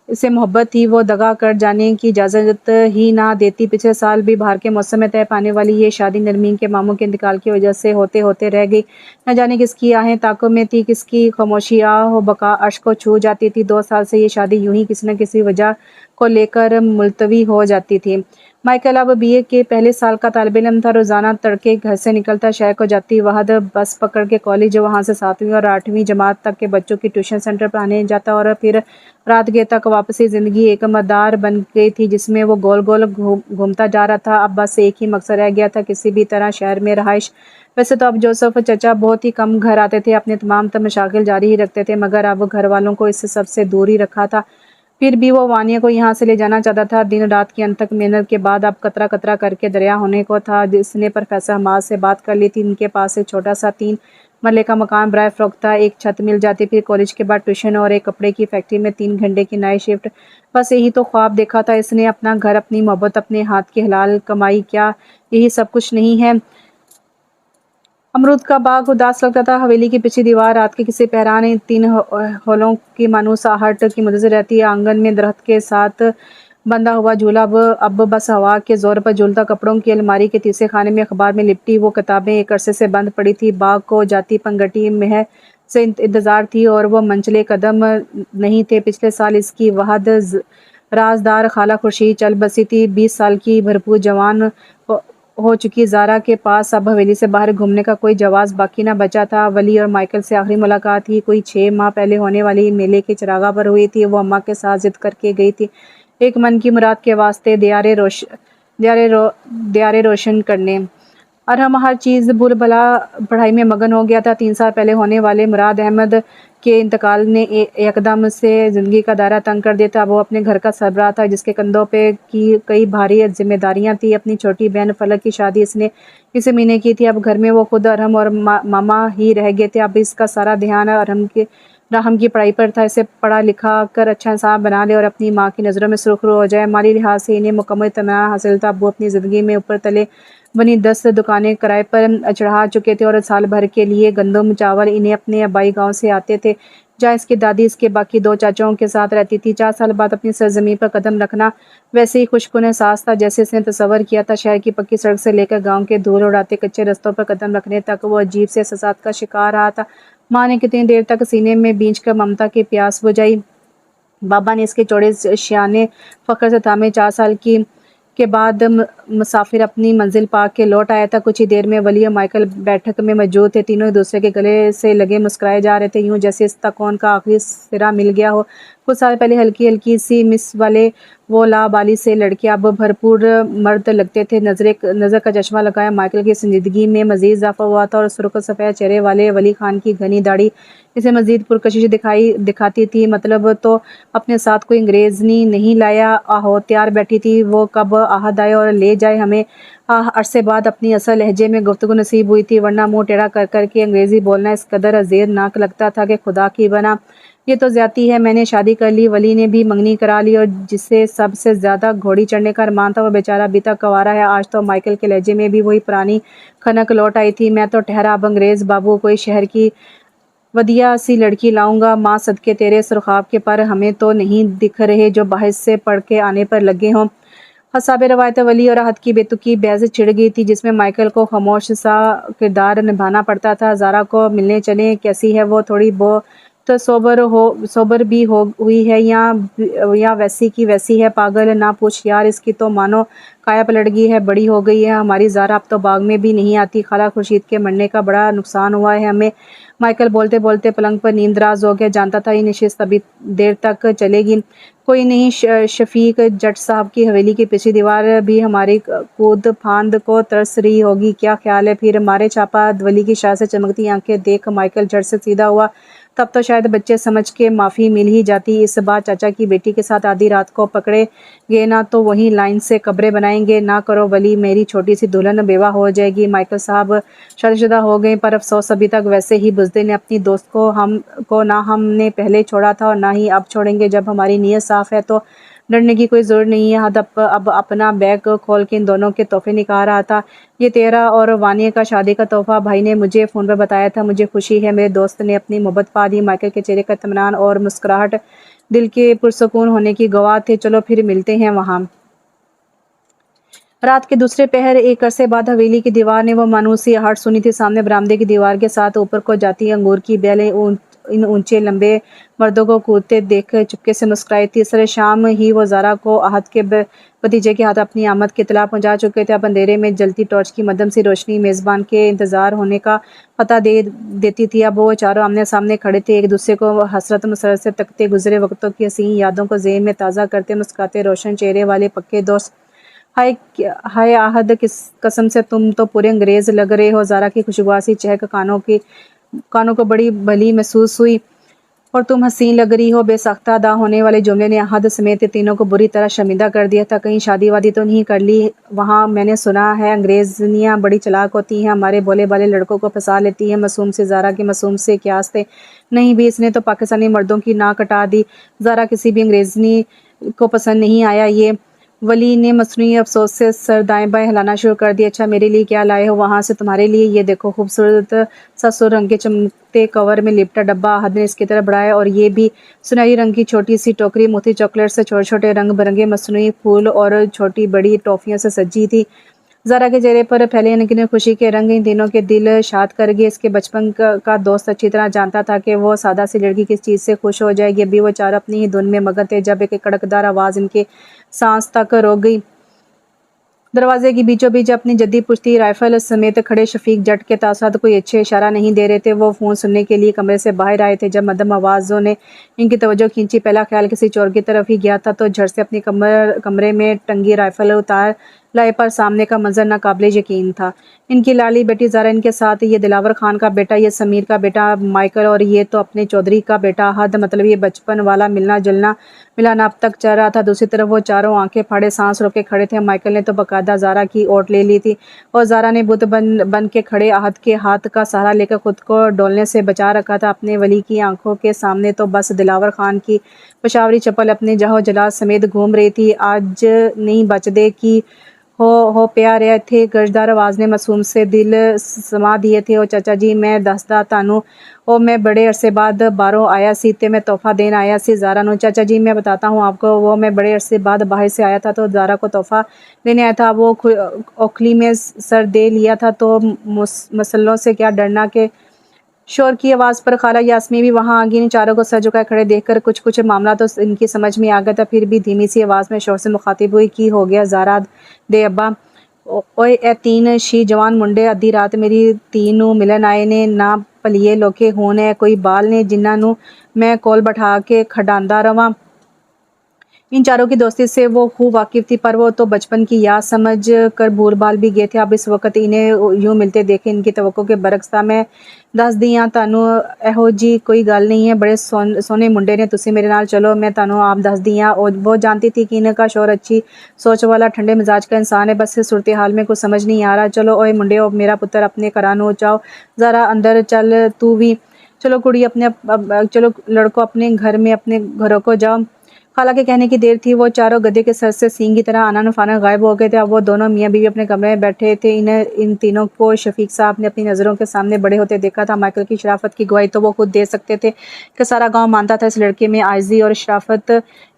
اسے محبت تھی وہ دغا کر جانے کی اجازت ہی نہ دیتی۔ پچھلے سال بھی بہار کے موسم میں طے پانے والی یہ شادی نرمین کے ماموں کے انتقال کی وجہ سے ہوتے رہ گئی۔ نہ جانے کس کی آہیں تعاقب میں تھی، کس کی خاموشی آہ و بکا عرش کو چھو جاتی تھی۔ 2 سال سے یہ شادی یوں ہی کسی نہ کسی وجہ کو لے کر ملتوی ہو جاتی تھی۔ مائیکل اب BA کے پہلے سال کا طالب علم تھا۔ روزانہ تڑکے گھر سے نکلتا، شہر کو جاتی وحد بس پکڑ کے کالج، وہاں سے 7ویں اور 8ویں جماعت تک کے بچوں کی ٹیوشن سینٹر پڑھانے جاتا اور پھر رات گئے تک واپسی۔ زندگی ایک مدار بن گئی تھی جس میں وہ گول گول گھومتا جا رہا تھا۔ اب بس ایک ہی مقصد رہ گیا تھا، کسی بھی طرح شہر میں رہائش۔ ویسے تو اب جوزف چچا بہت ہی کم گھر آتے تھے، اپنے تمام تر مشاغل جاری ہی رکھتے تھے، مگر اب گھر والوں کو اس سے سب سے دور ہی رکھا تھا۔ پھر بھی وہ وانیہ کو یہاں سے لے جانا چاہتا تھا۔ دن رات کی انتھک محنت کے بعد اب قطرہ قطرہ کر کے دریا ہونے کو تھا۔ اس نے پروفیسر حماد سے بات کر لی تھی۔ ان کے پاس ایک چھوٹا سا 3 مرلے کا مکان برائے فروخت تھا، ایک چھت مل جاتی، پھر کالج کے بعد ٹیوشن اور ایک کپڑے کی فیکٹری میں 3 گھنٹے کی نائٹ شفٹ۔ بس یہی تو خواب دیکھا تھا اس نے، اپنا گھر، اپنی محبت، اپنے ہاتھ کی حلال کمائی۔ کیا یہی سب کچھ نہیں ہے؟ امرود کا باغ اداس لگتا تھا۔ حویلی کی پچھلی دیوار رات کے کسی پہران 3 ہولوں کی مانوس آہٹ کی منتظر رہتی ہے۔ آنگن میں درخت کے ساتھ بندھا ہوا جھولا اب بس ہوا کے زور پر جھولتا۔ کپڑوں کی الماری کے تیسرے خانے میں اخبار میں لپٹی وہ کتابیں ایک عرصے سے بند پڑی تھی۔ باغ کو جاتی پنگھٹی سے انتظار تھی اور وہ منچلے قدم نہیں تھے۔ پچھلے سال اس کی وحد رازدار خالہ خورشید چل بسی تھی۔ 20 سال کی بھرپور جوان ہو چکی زارا کے پاس اب حویلی سے باہر گھومنے کا کوئی جواز باقی نہ بچا تھا۔ ولی اور مائیکل سے آخری ملاقات ہی کوئی 6 ماہ پہلے ہونے والی میلے کے چراغاں پر ہوئی تھی۔ وہ اماں کے ساتھ ضد کر کے گئی تھی ایک من کی مراد کے واسطے دیارے روشن کرنے۔ ارحم ہر چیز بھول بھلا پڑھائی میں مگن ہو گیا تھا۔ 3 سال پہلے ہونے والے مراد احمد کے انتقال نے یکدم سے زندگی کا دائرہ تنگ کر دیا تھا۔ وہ اپنے گھر کا سربراہ تھا جس کے کندھوں پہ کئی بھاری ذمہ داریاں تھیں۔ اپنی چھوٹی بہن فلک کی شادی اس نے اسی مہینے کی تھی۔ اب گھر میں وہ خود ارحم اور ماما ہی رہ گئے تھے۔ اب اس کا سارا دھیان راہم کی پڑھائی پر تھا۔ اسے پڑھا لکھا کر اچھا انسان بنا لے اور اپنی ماں کی نظروں میں سرخرو ہو جائے۔ مالی لحاظ سے انہیں مکمل اطمینان حاصل تھا۔ وہ اپنی زندگی میں اوپر تلے بنی 10 دکانیں کرائے پر چڑھا چکے تھے اور سال بھر کے لیے گندم چاول انہیں اپنے آبائی گاؤں سے آتے تھے جہاں اس کی دادی اس کے باقی 2 چاچاؤں کے ساتھ رہتی تھی۔ 4 سال بعد اپنی سرزمین پر قدم رکھنا ویسے ہی خوشکن احساس تھا جیسے اس نے تصور کیا تھا۔ شہر کی پکی سڑک سے لے کر گاؤں کے دھول اڑاتے کچے رستوں پر قدم رکھنے تک وہ عجیب سے احساسات کا شکار رہا تھا۔ ماں نے کتنی دیر تک سینے میں بھینچ کر ممتا کی پیاس بجھائی۔ بابا نے اس کے چوڑے شانے فخر سے تھامے۔ 4 سال کے بعد مسافر اپنی منزل پا کے لوٹ آیا تھا۔ کچھ ہی دیر میں ولی اور مائیکل بیٹھک میں موجود تھے۔ تینوں ایک دوسرے کے گلے سے لگے مسکرائے جا رہے تھے یوں جیسے اس تکون کا آخری سرا مل گیا ہو۔ کچھ سال پہلے ہلکی ہلکی سی مس والے وہ لابالی سے لڑکے اب بھرپور مرد لگتے تھے۔ نظر کا چشمہ لگایا مائیکل کی سنجیدگی میں مزید اضافہ ہوا تھا اور سرخ و سفید چہرے والے ولی خان کی گھنی داڑھی اسے مزید پرکشش دکھاتی تھی۔ مطلب تو اپنے ساتھ کوئی انگریزنی نہیں لایا آہو تیار بیٹھی تھی وہ کب عہد آئے اور لے جائے ہمیں۔ عرصے بعد اپنی اصل لہجے میں گفتگو نصیب ہوئی تھی ورنہ منہ ٹیڑھا کر کر کے انگریزی بولنا اس قدر اذیت ناک لگتا تھا کہ خدا کی بنا یہ تو زیادتی ہے۔ میں نے شادی کر لی، ولی نے بھی منگنی کرا لی اور جسے سب سے زیادہ گھوڑی چڑھنے کا ارمان تھا وہ بیچارہ ابھی تک کنوارا ہے۔ آج تو مائیکل کے لہجے میں بھی وہی پرانی کھنک لوٹ آئی تھی۔ میں تو ٹھہرا اب انگریز بابو کوئی شہر کی ودیعہ سی لڑکی لاؤں گا۔ ماں صدقے تیرے سرخاب کے پر ہمیں تو نہیں دکھ رہے جو باہر سے پڑھ کے آنے پر لگے ہوں۔ حساب روایت ولی اور عہد کی بے تکی بحث چھڑ گئی تھی جس میں مائیکل کو خاموش سا کردار نبھانا پڑتا تھا۔ زارا کو ملنے چلیں، کیسی ہے وہ؟ تھوڑی بہت سوبر بھی ہوئی ہے یا ویسی کی ویسی ہے؟ پاگل نہ پوچھ یار، اس کی تو مانو کایا پلٹ گئی ہے، بڑی ہو گئی ہے ہماری زارا۔ اب تو باغ میں بھی نہیں آتی۔ خالہ خورشید کے مرنے کا بڑا نقصان ہوا ہے ہمیں۔ مائیکل بولتے بولتے پلنگ پر نیند دراز ہو گیا۔ جانتا تھا یہ نشست ابھی دیر تک چلے گی۔ کوئی نہیں، شفیق جٹ صاحب کی حویلی کی پچھلی دیوار بھی ہماری کود پھاند کو ترس رہی ہوگی۔ کیا خیال ہے پھر؟ مارے چھاپا ولی کی شاہ سے چمکتی آنکھیں دیکھ مائیکل جھٹ سے سیدھا ہوا۔ تب تو شاید بچے سمجھ کے معافی مل ہی جاتی۔ اس بار چاچا کی بیٹی کے ساتھ آدھی رات کو پکڑے گئے نہ تو وہیں لائن سے قبریں بنائیں گے۔ نہ کرو ولی، میری چھوٹی سی دلہن بیوہ ہو جائے گی۔ مائیکل صاحب شادی شدہ ہو گئے پر افسوس ابھی تک ویسے ہی بزدل ہیں۔ اپنی دوست کو نہ ہم نے پہلے چھوڑا تھا اور نہ ہی اب چھوڑیں گے۔ جب ہماری نیت صاف ہے تو ڈرنے کی کوئی ضرورت نہیں ہے۔ حد اب اپنا بیگ کھول کے ان دونوں کے تحفے نکال رہا تھا۔ یہ تیرا اور وانیہ کا شادی کا تحفہ بھائی نے مجھے فون پر بتایا تھا۔ مجھے خوشی ہے میرے دوست نے اپنی محبت پا دی۔ مائیکل کے چہرے کا اطمینان اور مسکراہٹ دل کے پرسکون ہونے کی گواہ تھے۔ چلو پھر ملتے ہیں وہاں۔ رات کے دوسرے پہر ایک عرصے بعد حویلی کی دیوار نے وہ مانوس سی آہٹ سنی تھی۔ سامنے برآمدے کی دیوار کے ساتھ اوپر کو جاتی انگور کی بیلیں ان اونچے لمبے مردوں کو کودتے دیکھ کر چپکے سے مسکرائی تھی۔ سر شام ہی وہ زارا کو عہد کے بھتیجے کے ہاتھ اپنی آمد کی اطلاع پہنچا چکے تھے۔ اب اندھیرے میں جلتی ٹارچ کی مدھم سی روشنی میزبان کے انتظار ہونے کا پتہ دے دیتی تھی۔ اب وہ چاروں آمنے سامنے کھڑے تھے، ایک دوسرے کو حسرت مسرت سے تکتے، گزرے وقتوں کی حسین یادوں کو ذہن میں تازہ کرتے مسکراتے روشن چہرے والے پکے دوست۔ ہائے عہد، قسم سے تم تو پورے انگریز لگ رہے ہو۔ زارا کی خوشگوار سی چہک کانوں کو بڑی بھلی محسوس ہوئی۔ اور تم حسین لگ رہی ہو۔ بے ساختہ ادا ہونے والے جملے نے عہد سمیت تینوں کو بری طرح شرمندہ کر دیا تھا۔ کہیں شادی وادی تو نہیں کر لی وہاں؟ میں نے سنا ہے انگریزنیاں بڑی چلاک ہوتی ہیں، ہمارے بولے بالے لڑکوں کو پھنسا لیتی ہیں۔ معصوم سی زارا کے معصوم سے قیاس تھے۔ نہیں بھی، اس نے تو پاکستانی مردوں کی ناک کٹا دی۔ زارا کسی بھی انگریزنی کو پسند نہیں آیا یہ۔ ولی نے مصنوعی افسوس سے سر دائیں بائیں ہلانا شروع کر دیا۔ اچھا، میرے لیے کیا لائے ہو وہاں سے؟ تمہارے لیے یہ دیکھو، خوبصورت سا سرخ رنگ کے چمکتے کور میں لپٹا ڈبہ۔ عہد نے اس کی طرف بڑھایا اور یہ بھی سنہری رنگ کی چھوٹی سی ٹوکری مختلف چاکلیٹ سے چھوٹے چھوٹے رنگ برنگے مصنوعی پھول اور چھوٹی بڑی ٹافیوں سے سجی تھی۔ زارا کے چہرے پر پھیلے یقین خوشی کے رنگ ان تینوں کے دل شاد کر گئے۔ اس کے بچپن کا دوست اچھی طرح جانتا تھا کہ وہ سادہ سی لڑکی کس چیز سے خوش ہو جائے گی۔ ابھی وہ چاروں اپنی ہی دھن میں مگن تھے جب ایک کڑکدار آواز ان کے سانس تک روک گئی۔ دروازے کی بیچوں بیچ اپنی جدی پشتی رائفل سمیت کھڑے شفیق جٹ کے تاثرات کوئی اچھے اشارہ نہیں دے رہے تھے۔ وہ فون سننے کے لیے کمرے سے باہر آئے تھے جب مدھم آوازوں نے ان کی توجہ کھینچی۔ پہلا خیال کسی چور کی طرف ہی گیا تھا تو جھٹ سے اپنی کمرے میں ٹنگی رائفل اتار لائے، پر سامنے کا منظر ناقابل یقین تھا۔ ان کی لالی بیٹی زارا، ان کے ساتھ یہ دلاور خان کا بیٹا، یہ سمیر کا بیٹا مائیکل، اور یہ تو اپنے چودھری کا بیٹا احد۔ مطلب یہ بچپن والا ملنا جلنا ملانا اب تک چل رہا تھا۔ دوسری طرف وہ چاروں آنکھیں پھاڑے سانس روکے کھڑے تھے۔ مائیکل نے تو باقاعدہ زارا کی اوٹ لے لی تھی اور زارا نے بت بن کے کھڑے احد کے ہاتھ کا سہارا لے کر خود کو ڈولنے سے بچا رکھا تھا۔ اپنے ولی کی آنکھوں کے سامنے تو بس دلاور خان کی پشاوری چپل اپنے جاہو جلال سمیت گھوم رہی تھی۔ آج نہیں بچدے کی ہو پیا رہے تھے۔ گرجدار آواز نے معصوم سے دل سما دیے تھے۔ او چاچا جی، میں دسدا تانوں، او میں بڑے عرصے بعد باہروں آیا سی تے میں تحفہ دین آیا سی زارا نو۔ چاچا جی، میں بتاتا ہوں آپ کو، وہ میں بڑے عرصے بعد باہر سے آیا تھا تو زارا کو تحفہ دینے آیا تھا۔ وہ اوکھلی میں سر دے لیا تھا تو مسلوں سے کیا ڈرنا کہ شور کی آواز پر خالہ یاسمین بھی وہاں آ گئی۔ ان چاروں کو سر جھکائے کھڑے دیکھ کر کچھ معاملہ تو ان کی سمجھ میں آ گیا تھا، پھر بھی دھیمی سی آواز میں شوہر سے مخاطب ہوئی، کی ہو گیا زارا دے ابا؟ اوئے اے تین شی جوان منڈے، ادھی رات میری تی نوں ملن آئے نے، نہ پلیے لوکے ہون اے کوئی بال نے جنہاں نوں میں کول بٹھا کے کھڈاندا رواں۔ ان چاروں کی دوستی سے وہ خوب واقف تھی، پر وہ تو بچپن کی یاد سمجھ کر بھول بھال بھی گئے تھے۔ اب اس وقت انہیں یوں ملتے دیکھے ان کی توقع کے برعکس تھا۔ میں دس دیاں تانوں ایہو جی کوئی گل نہیں ہے، بڑے سونے منڈے نے تسی میرے نال چلو، میں تانوں آپ دس دیاں۔ وہ جانتی تھی کہ ان کا شوہر اچھی سوچ والا ٹھنڈے مزاج کا انسان ہے، بس اس صورتحال میں کچھ سمجھ نہیں آ رہا۔ چلو اوئے منڈیو، میرا پتر اپنے گھراں نوں جاؤ، ذرا اندر چل تو وی، چلو کڑی چلو لڑکو اپنے گھر میں اپنے گھروں کو جاؤ۔ خالہ کے کہنے کی دیر تھی، وہ چاروں گدھے کے سر سے سینگ کی طرح آنن فانن غائب ہو گئے تھے۔ اب وہ دونوں میاں بیوی اپنے کمرے میں بیٹھے تھے۔ ان تینوں کو شفیق صاحب نے اپنی نظروں کے سامنے بڑے ہوتے دیکھا تھا۔ مائیکل کی شرافت کی گواہی تو وہ خود دے سکتے تھے کہ سارا گاؤں مانتا تھا اس لڑکے میں عاجزی اور شرافت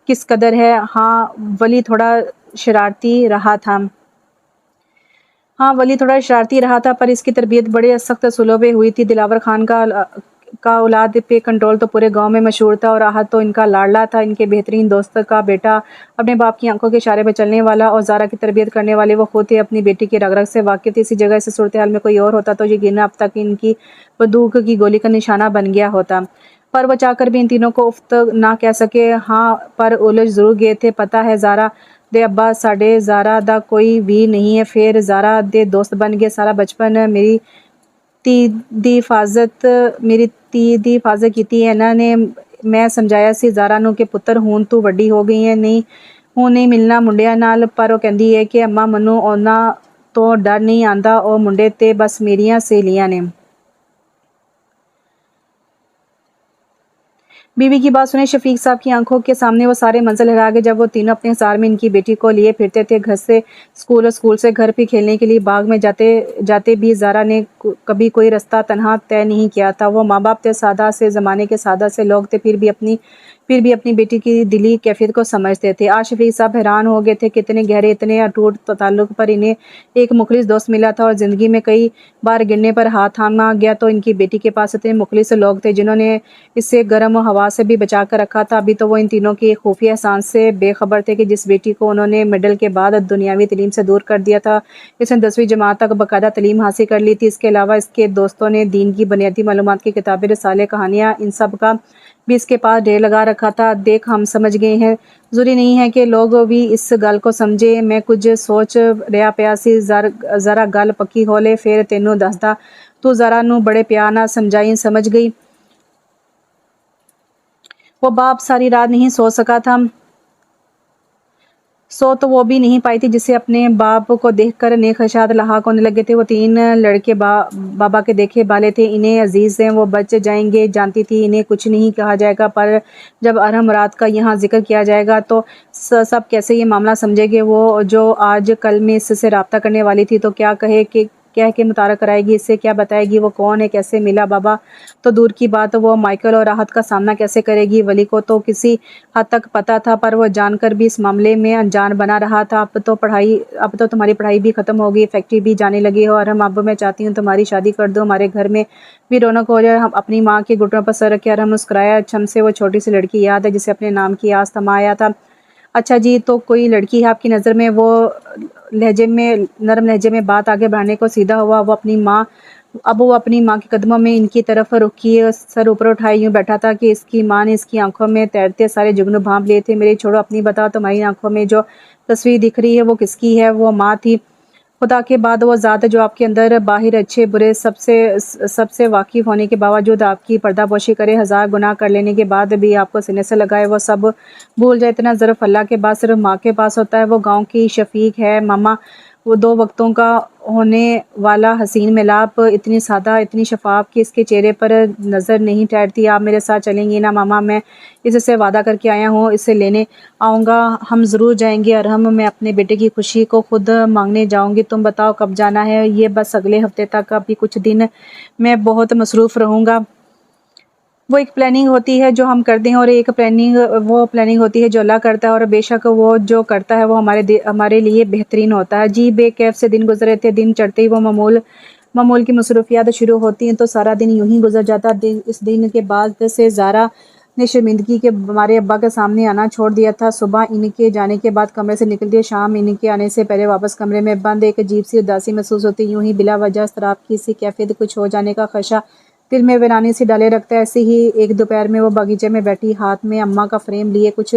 کس قدر ہے۔ ہاں ولی تھوڑا شرارتی رہا تھا، پر اس کی تربیت بڑے سخت اصولوں پہ ہوئی تھی۔ دلاور خان کا اولاد پہ کنٹرول تو پورے گاؤں میں مشہور تھا، اور احد تو ان کا لاڈلا تھا، ان کے بہترین دوست کا بیٹا، اپنے باپ کی آنکھوں کے اشارے پہ چلنے والا، اور زارا کی تربیت کرنے والے وہ خود تھے۔ اپنی بیٹی کی رگ رگ سے واقف تھے۔ اسی جگہ اس صورتحال میں کوئی اور ہوتا تو یقیناً اب تک ان کی بندوق کی گولی کا نشانہ بن گیا ہوتا، پر وہ چاہ کر بھی ان تینوں کو اف نہ کہہ سکے۔ ہاں پر الجھ ضرور گئے تھے۔ پتہ ہے زارا دے ابا ساڈے زارا دا کوئی وی نہیں ہے، پھر زارا دے دوست بن گئے۔ سارا بچپن میری تی دی حفاظت کیتی ہے انہاں نے۔ میں سمجھایا سی زارا نوں کہ پتر ہن تو وڈی ہو گئی ہے، ہن نہیں ملنا منڈیاں نال، پر او کہندی ہے کہ اماں منوں انہاں تو ڈر نہیں آندا، او منڈے تے بس میریاں سہیلیاں نے۔ بیوی کی بات سنے شفیق صاحب کی آنکھوں کے سامنے وہ سارے منظر لہرا گئے جب وہ تینوں اپنے حصار میں ان کی بیٹی کو لیے پھرتے تھے، گھر سے اسکول اور اسکول سے گھر، پھر کھیلنے کے لیے باغ میں جاتے بھی زارا نے کبھی کوئی رستہ تنہا طے نہیں کیا تھا۔ وہ ماں باپ تھے، سادہ سے زمانے کے سادہ سے لوگ تھے، پھر بھی اپنی بیٹی کی دلی کیفیت کو سمجھتے تھے۔ آج شفیق صاحب حیران ہو گئے تھے کہ اتنے گہرے اتنے اٹوٹ تعلق پر انہیں ایک مخلص دوست ملا تھا، اور زندگی میں کئی بار گرنے پر ہاتھ تھاما گیا تو ان کی بیٹی کے پاس اتنے مخلص لوگ تھے جنہوں نے اسے گرم ہوا سے بھی بچا کر رکھا تھا۔ ابھی تو وہ ان تینوں کے ایک خفیہ احسان سے بے خبر تھے کہ جس بیٹی کو انہوں نے مڈل کے بعد دنیاوی تعلیم سے دور کر دیا تھا، اس نے 10ویں جماعت تک باقاعدہ تعلیم حاصل کر لی تھی۔ اس کے علاوہ اس کے دوستوں نے دین کی بنیادی معلومات کی کتابیں، رسالے، کہانیاں، ان سب کا بھی اس کے پاس ڈھیر لگا رکھا تھا۔ دیکھ ہم سمجھ گئے ہیں، ضروری نہیں ہے کہ لوگ بھی اس گل کو سمجھے۔ میں کچھ سوچ رہا پیا سی، ذرا گل پکی ہو لے پھر تینوں دسدا۔ تو زارا نوں بڑے پیار نال سمجھائی، سمجھ گئی؟ وہ باپ ساری رات نہیں سو سکا تھا، سو تو وہ بھی نہیں پائی تھی جسے اپنے باپ کو دیکھ کر نیک خواہشات لاحق ہونے لگے تھے۔ وہ تین لڑکے بابا کے دیکھے بالے تھے، انہیں عزیز ہیں، وہ بچ جائیں گے۔ جانتی تھی انہیں کچھ نہیں کہا جائے گا، پر جب ارحم مراد کا یہاں ذکر کیا جائے گا تو سب کیسے یہ معاملہ سمجھیں گے۔ وہ جو آج کل میں اس سے رابطہ کرنے والی تھی تو کیا کہے کہ کہہ کے متعارف کرائے گی، اس سے کیا بتائے گی وہ کون ہے، کیسے ملا بابا تو دور کی بات، وہ مائیکل اور راحت کا سامنا کیسے کرے گی۔ ولی کو تو کسی حد تک پتہ تھا، پر وہ جان کر بھی اس معاملے میں انجان بنا رہا تھا۔ اب تو تمہاری پڑھائی بھی ختم ہوگی، فیکٹری بھی جانے لگی ہو، اور اب میں چاہتی ہوں تمہاری شادی کر دو، ہمارے گھر میں بھی رونق ہو جائے۔ ہم اپنی ماں کے گھٹنوں پر سر رکھ کے ارحم مسکرایا۔ چھم سے وہ چھوٹی سی لڑکی یاد ہے جسے اپنے نام کی آس تھمایا تھا؟ اچھا جی، تو کوئی لڑکی ہے آپ کی نظر میں؟ وہ نرم لہجے میں بات آگے بڑھانے کو سیدھا ہوا۔ وہ اپنی ماں کے قدموں میں ان کی طرف رخ کیے، سر اوپر اٹھائے یوں بیٹھا تھا کہ اس کی ماں نے اس کی آنکھوں میں تیرتے سارے جگنو بھانپ لیے تھے۔ میری چھوڑو، اپنی بتاؤ، تمہاری آنکھوں میں جو تصویر دکھ رہی ہے وہ کس کی ہے؟ وہ ماں تھی، خدا کے بعد وہ ذات جو آپ کے اندر باہر اچھے برے سب سے واقف ہونے کے باوجود آپ کی پردہ پوشی کرے، ہزار گناہ کر لینے کے بعد بھی آپ کو سینے سے لگائے، وہ سب بھول جائے۔ اتنا ظرف اللہ کے بعد صرف ماں کے پاس ہوتا ہے۔ وہ گاؤں کی شفیق ہے ماما، وہ 2 وقتوں کا ہونے والا حسین ملاپ، اتنی سادہ، اتنی شفاف کہ اس کے چہرے پر نظر نہیں ٹھہرتی۔ آپ میرے ساتھ چلیں گی نا ماما؟ میں اس سے وعدہ کر کے آیا ہوں، اسے لینے آؤں گا، ہم ضرور جائیں گے۔ ارحم، میں اپنے بیٹے کی خوشی کو خود مانگنے جاؤں گی، تم بتاؤ کب جانا ہے؟ یہ بس اگلے ہفتے تک، ابھی کچھ دن میں بہت مصروف رہوں گا۔ وہ ایک پلاننگ ہوتی ہے جو ہم کرتے ہیں، اور ایک پلاننگ ہوتی ہے جو اللہ کرتا ہے، اور بے شک وہ جو کرتا ہے وہ ہمارے لیے بہترین ہوتا ہے۔ جی، بے کیف سے دن گزرے تھے۔ دن چڑھتے ہی وہ معمول کی مصروفیات شروع ہوتی ہیں تو سارا دن یوں ہی گزر جاتا۔ اس دن کے بعد سے زارا نے شرمندگی کے ہمارے ابا کے سامنے آنا چھوڑ دیا تھا۔ صبح ان کے جانے کے بعد کمرے سے نکلتی ہے، شام ان کے آنے سے پہلے واپس کمرے میں بند۔ ایک عجیب سی اداسی محسوس ہوتی، یوں ہی بلا وجہ اضطراب کی سی کیفیت، کچھ ہو جانے کا خدشہ دل میں ویرانی سی ڈالے رکھتا ہے۔ ایسے ہی ایک دوپہر میں وہ باغیچے میں بیٹھی ہاتھ میں اماں کا فریم لیے کچھ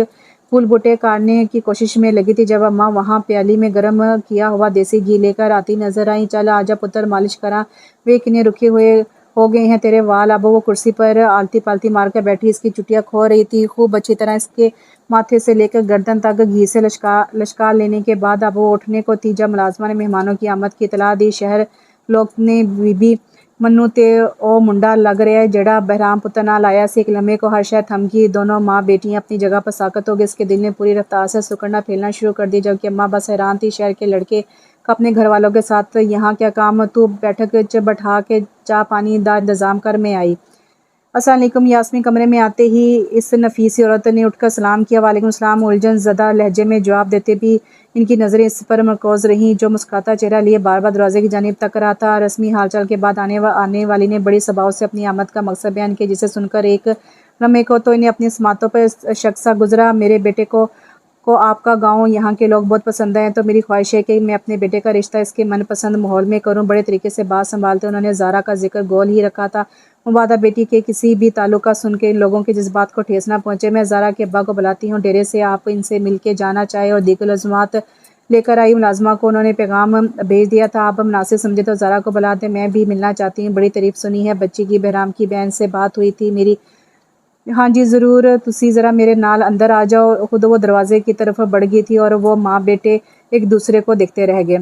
پھول بوٹے کاٹنے کی کوشش میں لگی تھی جب اماں وہاں پیالی میں گرم کیا ہوا دیسی گھی لے کر آتی نظر آئیں۔ چل آجا پتر، مالش کراں، وہ کتنے رکھے ہوئے ہو گئے ہیں تیرے وال۔ اب وہ کرسی پر آلتی پالتی مار کر بیٹھی اس کی چٹیاں کھو رہی تھی، خوب اچھی طرح اس کے ماتھے سے لے کر گردن تک گھی سے لشکار لینے کے بعد اب وہ اٹھنے کو تھی جب ملازمہ نے مہمانوں کی آمد کی اطلاع دی۔ شہر لوگ نے بی بی منو تے او منڈا لگ رہا ہے جڑا بہرام پتر نال آیا سی۔ ایک لمحے کو ہر شے تھم گئی، دونوں ماں بیٹیاں اپنی جگہ پر ساکت ہو گئے۔ اس کے دل نے پوری رفتار سے سکڑنا پھیلنا شروع کر دی جبکہ اماں بس حیران تھی۔ شہر کے لڑکے کا اپنے گھر والوں کے ساتھ یہاں کیا کام؟ تو بیٹھک بٹھا کے چائے پانی دا انتظام کر، میں آئی۔ السلام علیکم۔ یاسمین کمرے میں آتے ہی اس نفیس سی عورت نے اٹھ کر سلام کیا۔ وعلیکم السلام، الجھن زدہ لہجے میں جواب دیتے بھی ان کی نظریں اس پر مرکوز رہیں جو مسکراتا چہرہ لیے بار بار دروازے کی جانب تک رہا تھا۔ رسمی حال چال کے بعد آنے والی نے بڑی صباؤت سے اپنی آمد کا مقصد بیان کیا جسے سن کر ایک لمحے کو تو انہیں اپنی سماعتوں پر شک سا گزرا۔ میرے بیٹے کو آپ کا گاؤں، یہاں کے لوگ بہت پسند ہیں، تو میری خواہش ہے کہ میں اپنے بیٹے کا رشتہ اس کے من پسند ماحول میں کروں۔ بڑے طریقے سے بات سنبھالتے انہوں نے زارا کا ذکر گول ہی رکھا تھا، مبادہ بیٹی کے کسی بھی تعلق کا سن کے ان لوگوں کے جذبات کو ٹھیس نہ پہنچے۔ میں زارا کے ابا کو بلاتی ہوں ڈیرے سے، آپ ان سے مل کے جانا چاہے، اور دیگر لزومات لے کر آئی۔ ملازمہ کو انہوں نے پیغام بھیج دیا تھا، آپ مناسب سمجھے تو زارا کو بلا دیں، میں بھی ملنا چاہتی ہوں۔ بڑی تعریف سنی ہے بچی کی، بہرام کی بہن سے بات ہوئی تھی میری؟ ہاں جی ضرور، تسی ذرا میرے نال اندر آ جاؤ۔ خود وہ دروازے کی طرف بڑھ گئی تھی اور وہ ماں بیٹے ایک دوسرے کو دیکھتے رہ گئے۔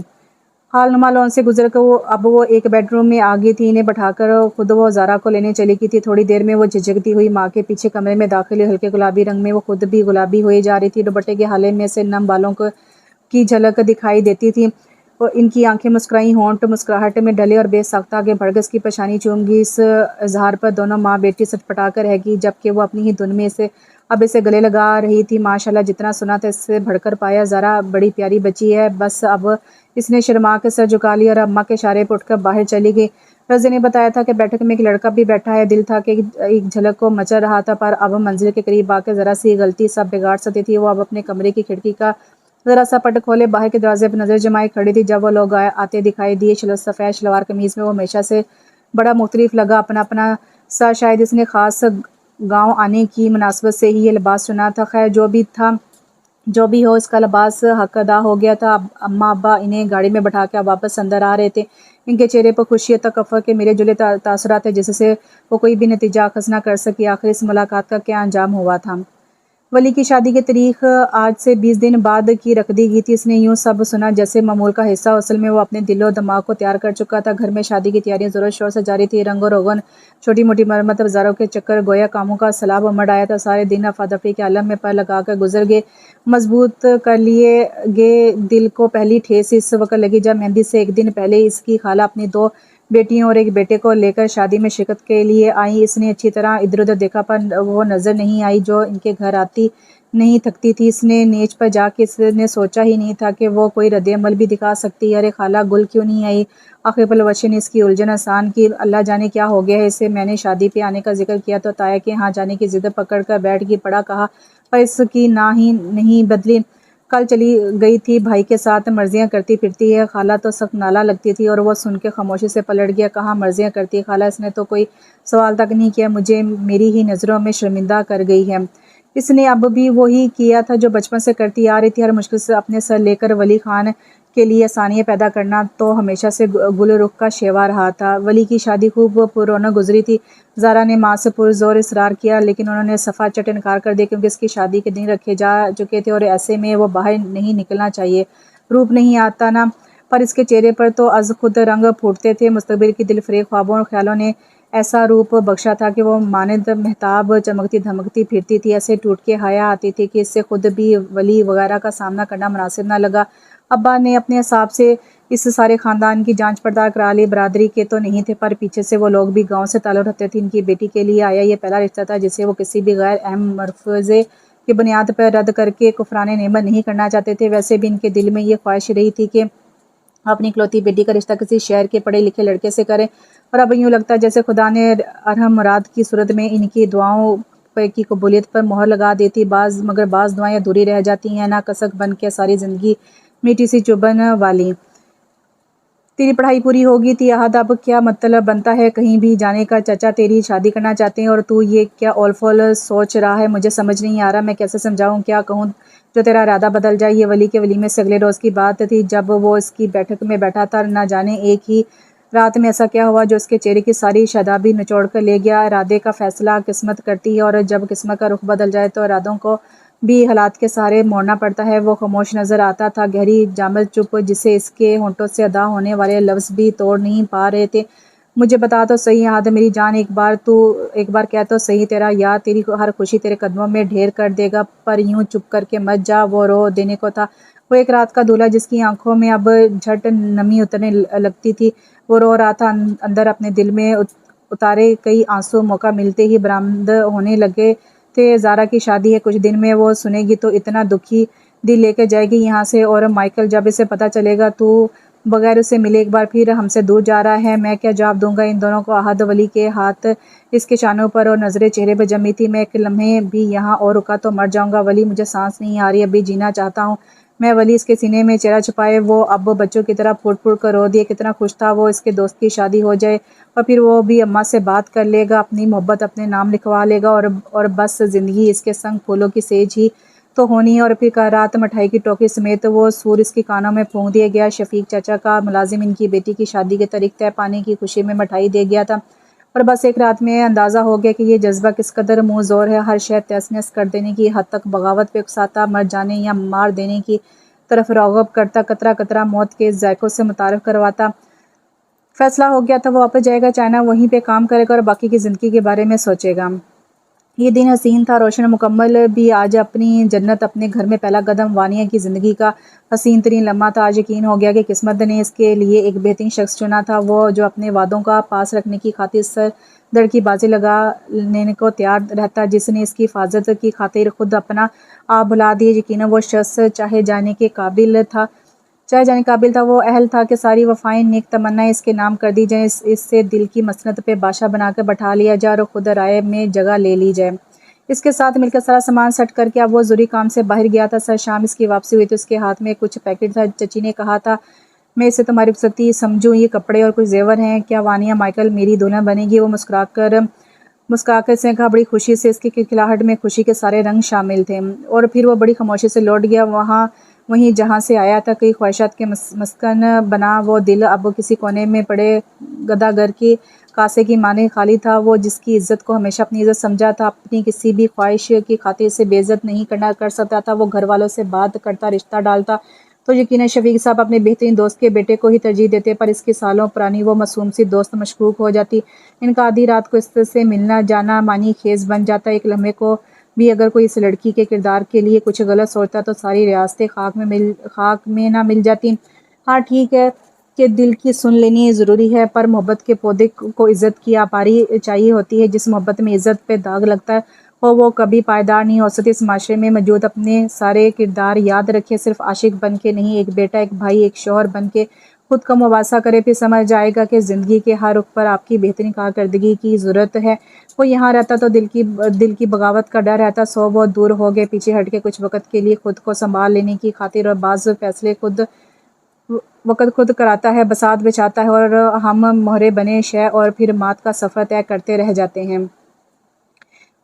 ہال نما لون سے گزر کر اب وہ ایک بیڈ روم میں آ گئی تھی، انہیں بٹھا کر خود وہ زارا کو لینے چلی گئی تھی۔ تھوڑی دیر میں وہ جھجکتی ہوئی ماں کے پیچھے کمرے میں داخل ہوئی۔ ہلکے گلابی رنگ میں وہ خود بھی گلابی ہوئی جا رہی تھی، دوپٹے کے حالے میں سے نم بالوں کی جھلک دکھائی دیتی تھی۔ ان کی آنکھیں مسکرائیں، ہونٹ مسکراہٹ میں ڈھلے اور بے ساختہ آگے بڑھ گئے، اس کی پیشانی چوم گئی۔ اس اظہار پر دونوں ماں بیٹی سٹپٹا کر رہ گئی جبکہ وہ اپنی ہی دھن میں اب اسے گلے لگا رہی تھی۔ ماشاءاللہ، جتنا سنا تھا اس سے بڑھ کر پایا، زارا بڑی پیاری بچی ہے۔ بس اب اس نے شرما کے سر جھکا لیا اور اماں کے اشارے پر اٹھ کر باہر چلی گئی۔ رضی نے بتایا تھا کہ بیٹھک میں ایک لڑکا بھی بیٹھا ہے، دل تھا کہ ایک جھلک کو مچل رہا تھا، پر اب منزل کے قریب آ کے ذرا سی غلطی سب بگاڑ سکتی تھی۔ وہ اب اپنے کمرے کی کھڑکی کا ذرا سا پٹ کھولے باہر کے دروازے پر نظر جمائے کھڑی تھی جب وہ لوگ آتے دکھائی دیے۔ سفید شلوار قمیض میں وہ ہمیشہ سے بڑا مختلف لگا، اپنا سا، شاید اس نے خاص گاؤں آنے کی مناسبت سے ہی یہ لباس چنا تھا۔ خیر جو بھی ہو، اس کا لباس حق ادا ہو گیا تھا۔ اماں ابا انہیں گاڑی میں بٹھا کے واپس اندر آ رہے تھے، ان کے چہرے پر خوشی اور تکفر کے ملے جلے تاثرات تھے جس سے وہ کوئی بھی نتیجہ اخذ نہ کر سکی۔ آخر اس ملاقات کا کیا انجام ہوا تھا؟ ولی کی شادی کی تاریخ آج سے 20 دن بعد کی رکھ دی گئی تھی۔ اس نے یوں سب سنا جیسے معمول کا حصہ، اصل میں وہ اپنے دل و دماغ کو تیار کر چکا تھا۔ گھر میں شادی کی تیاریاں زور و شور سے جاری تھی، رنگ و روغن، چھوٹی موٹی مرمت، بازاروں کے چکر، گویا کاموں کا سیلاب امڑ آیا تھا۔ سارے دن افراتفری کے عالم میں پر لگا کر گزر گئے۔ مضبوط کر لیے گئے دل کو پہلی ٹھیس اس وقت لگی جب مہندی سے ایک دن پہلے اس کی خالہ اپنی 2 بیٹیوں اور ایک بیٹے کو لے کر شادی میں شرکت کے لیے آئیں۔ اس نے اچھی طرح ادھر ادھر دیکھا پر وہ نظر نہیں آئی جو ان کے گھر آتی نہیں تھکتی تھی۔ اس نے نیچ پر جا کے اس نے سوچا ہی نہیں تھا کہ وہ کوئی رد عمل بھی دکھا سکتی ہے۔ ارے خالہ گل کیوں نہیں آئی؟ آخر پلوشے نے اس کی الجھن آسان کی۔ اللہ جانے کیا ہو گیا ہے اسے، میں نے شادی پہ آنے کا ذکر کیا تو تایا کے ہاں جانے کی ضد پکڑ کر بیٹھ گئی۔ پڑا کہا پر اس کی نہ ہی نہیں بدلی۔ کل چلی گئی تھی بھائی کے ساتھ، مرضیاں کرتی پھرتی ہے۔ خالہ تو سخت نالہ لگتی تھی اور وہ سن کے خاموشی سے پلٹ گیا۔ کہاں مرضیاں کرتی ہے خالہ، اس نے تو کوئی سوال تک نہیں کیا، مجھے میری ہی نظروں میں شرمندہ کر گئی ہے۔ اس نے اب بھی وہی کیا تھا جو بچپن سے کرتی آ رہی تھی، ہر مشکل سے اپنے سر لے کر ولی خان کے لیے آسانیاں پیدا کرنا تو ہمیشہ سے گل رخ کا شیوا رہا تھا۔ ولی کی شادی خوب پر رونق گزری تھی۔ زارا نے ماں سے پرزور اصرار کیا لیکن انہوں نے صفا چٹ انکار کر دیا کیونکہ اس کی شادی کے دن رکھے جا چکے تھے اور ایسے میں وہ باہر نہیں نکلنا چاہیے۔ روپ نہیں آتا نا، پر اس کے چہرے پر تو از خود رنگ پھوٹتے تھے۔ مستقبل کی دل فریب خوابوں اور خیالوں نے ایسا روپ بخشا تھا کہ وہ مانند مہتاب چمکتی دھمکتی پھرتی تھی، ایسے ٹوٹ کے حیا آتی تھی کہ اس سے خود بھی ولی وغیرہ کا سامنا کرنا مناسب نہ لگا۔ ابا نے اپنے حساب سے اس سارے خاندان کی جانچ پڑتال کرا لی، برادری کے تو نہیں تھے پر پیچھے سے وہ لوگ بھی گاؤں سے تعلق رکھتے تھے۔ ان کی بیٹی کے لیے آیا یہ پہلا رشتہ تھا جسے وہ کسی بھی غیر اہم مفروضے کی بنیاد پر رد کر کے کفران نعمت نہیں کرنا چاہتے تھے۔ ویسے بھی ان کے دل میں یہ خواہش رہی تھی کہ اپنی اکلوتی بیٹی کا رشتہ کسی شہر کے پڑھے لکھے لڑکے سے کریں، اور اب یوں لگتا ہے جیسے خدا نے ارحم مراد کی صورت میں ان کی دعاؤں کی قبولیت پر مہر لگا دیتی۔ مگر بعض دعائیں ادھوری رہ جاتی ہیں، نہ کسک بن کے ساری زندگی میٹھی سی چبھن والی۔ تیری پڑھائی پوری ہو گئی تھی احد، اب کیا مطلب بنتا ہے کہیں بھی جانے کا؟ چچا تیری شادی کرنا چاہتے ہیں اور تو یہ کیا اول فول سوچ رہا ہے؟ مجھے سمجھ نہیں آ رہا، میں کیسے سمجھاؤں، کیا کہوں جو تیرا ارادہ بدل جائے۔ یہ ولی کے ولیمے سے اگلے روز کی بات تھی جب وہ اس کی بیٹھک میں بیٹھا تھا۔ نہ جانے ایک ہی رات میں ایسا کیا ہوا جو اس کے چہرے کی ساری شادابی نچوڑ کر لے گیا۔ ارادے کا فیصلہ قسمت کرتی ہے اور جب قسمت کا رخ بدل جائے تو ارادوں کو بھی حالات کے سہارے موڑنا پڑتا ہے۔ وہ خاموش نظر آتا تھا، گہری جامد چپ جسے اس کے ہونٹوں سے ادا ہونے والے لفظ بھی توڑ نہیں پا رہے تھے۔ مجھے بتا تو صحیح احد میری جان، ایک بار کہہ تو صحیح، تیرا یار تیری ہر خوشی تیرے قدموں میں ڈھیر کر دے گا، پر یوں چپ کر کے مت جا۔ وہ رو دینے کو تھا، وہ ایک رات کا دولہا جس کی آنکھوں میں اب جھٹ نمی اترنے لگتی تھی، وہ رو رہا تھا اندر اپنے دل میں اتارے کئی آنسو موقع ملتے ہی برآمد ہونے لگے تھے۔ زارا کی شادی ہے کچھ دن میں، وہ سنے گی تو اتنا دکھی دل لے کے جائے گی یہاں سے، اور مائیکل جب اسے پتہ چلے گا تو بغیر اسے ملے ایک بار پھر ہم سے دور جا رہا ہے، میں کیا جواب دوں گا ان دونوں کو؟ احد ولی کے ہاتھ اس کے شانوں پر اور نظریں چہرے پہ جمی تھی۔ میں ایک لمحے بھی یہاں اور رکا تو مر جاؤں گا ولی، مجھے سانس نہیں آ رہی، ابھی جینا چاہتا ہوں میں۔ ولی اس کے سینے میں چہرہ چھپائے وہ اب بچوں کی طرح پھوٹ پھوٹ کر رو دیا۔ کتنا خوش تھا وہ اس کے دوست کی شادی ہو جائے اور پھر وہ بھی اماں سے بات کر لے گا، اپنی محبت اپنے نام لکھوا لے گا اور بس زندگی اس کے سنگ پھولوں کی سیج ہی تو ہونی ہے۔ اور پھر رات مٹھائی کی ٹوکری سمیت وہ سور اس کی کانوں میں پھونک دیا گیا۔ شفیق چچا کا ملازم ان کی بیٹی کی شادی کی تاریخ طے پانے کی خوشی میں مٹھائی دے گیا تھا، اور بس ایک رات میں اندازہ ہو گیا کہ یہ جذبہ کس قدر منہ زور ہے، ہر شے تہس نہس کر دینے کی حد تک بغاوت پہ اکساتا، مر جانے یا مار دینے کی طرف راغب کرتا، قطرہ قطرہ موت کے ذائقوں سے متعارف کرواتا۔ فیصلہ ہو گیا تھا وہ واپس جائے گا چائنا، وہیں پہ کام کرے گا اور باقی کی زندگی کے بارے میں سوچے گا۔ یہ دن حسین تھا، روشن مکمل بھی۔ آج اپنی جنت اپنے گھر میں پہلا قدم، وانیہ کی زندگی کا حسین ترین لمحہ تھا۔ آج یقین ہو گیا کہ قسمت نے اس کے لیے ایک بہترین شخص چنا تھا، وہ جو اپنے وعدوں کا پاس رکھنے کی خاطر سر دڑ کی بازی لگانے کو تیار رہتا، جس نے اس کی حفاظت کی خاطر خود اپنا آپ بھلا دیا۔ یقیناً وہ شخص چاہے جانے کے قابل تھا، وہ اہل تھا کہ ساری وفائیں نیک تمنائیں اس کے نام کر دی جائیں، اس سے دل کی مسند پہ بادشاہ بنا کر بٹھا لیا جائے اور خود رائے میں جگہ لے لی جائے۔ اس کے ساتھ مل کر سارا سامان سیٹ کر کے اب وہ ضروری کام سے باہر گیا تھا۔ سر شام اس کی واپسی ہوئی تو اس کے ہاتھ میں کچھ پیکٹ تھا۔ چچی نے کہا تھا میں اسے تمہاری رخصتی سمجھوں، یہ کپڑے اور کچھ زیور ہیں، کیا وانیہ مائیکل میری دلہن بنے گی؟ وہ مسکرا کر اس نے کہا بڑی خوشی سے۔ اس کی کھلکھلاہٹ میں خوشی کے سارے رنگ شامل تھے، اور پھر وہ بڑی خاموشی سے لوٹ گیا۔ وہیں جہاں سے آیا تھا کئی خواہشات کے مسکن بنا وہ دل اب کسی کونے میں پڑے گداگر کی کاسے کی معنی خالی تھا۔ وہ جس کی عزت کو ہمیشہ اپنی عزت سمجھا تھا، اپنی کسی بھی خواہش کی خاطر سے بے عزت نہیں کر سکتا تھا۔ وہ گھر والوں سے بات کرتا، رشتہ ڈالتا تو یقیناً شفیق صاحب اپنے بہترین دوست کے بیٹے کو ہی ترجیح دیتے، پر اس کی سالوں پرانی وہ معصوم سی دوست مشکوک ہو جاتی۔ ان کا آدھی رات کو اس سے ملنا جانا معنی خیز بن جاتا۔ ایک لمحے کو بھی اگر کوئی اس لڑکی کے کردار کے لیے کچھ غلط سوچتا تو ساری ریاستیں خاک میں نہ مل جاتی۔ ہاں ٹھیک ہے کہ دل کی سن لینی ضروری ہے، پر محبت کے پودے کو عزت کی آپاری چاہیے ہوتی ہے۔ جس محبت میں عزت پہ داغ لگتا ہے وہ کبھی پائیدار نہیں ہو سکتی۔ اس معاشرے میں موجود اپنے سارے کردار یاد رکھے، صرف عاشق بن کے نہیں، ایک بیٹا، ایک بھائی، ایک شوہر بن کے خود کا مباحثہ کرے، پھر سمجھ جائے گا کہ زندگی کے ہر رخ پر آپ کی بہترین کارکردگی کی ضرورت ہے۔ وہ یہاں رہتا تو دل کی بغاوت کا ڈر رہتا، سو وہ دور ہو گئے پیچھے ہٹ کے کچھ وقت کے لیے خود کو سنبھال لینے کی خاطر، اور بعض فیصلے خود کراتا ہے، بساط بچھاتا ہے، اور ہم مہرے بنے شے اور پھر مات کا سفر طے کرتے رہ جاتے ہیں۔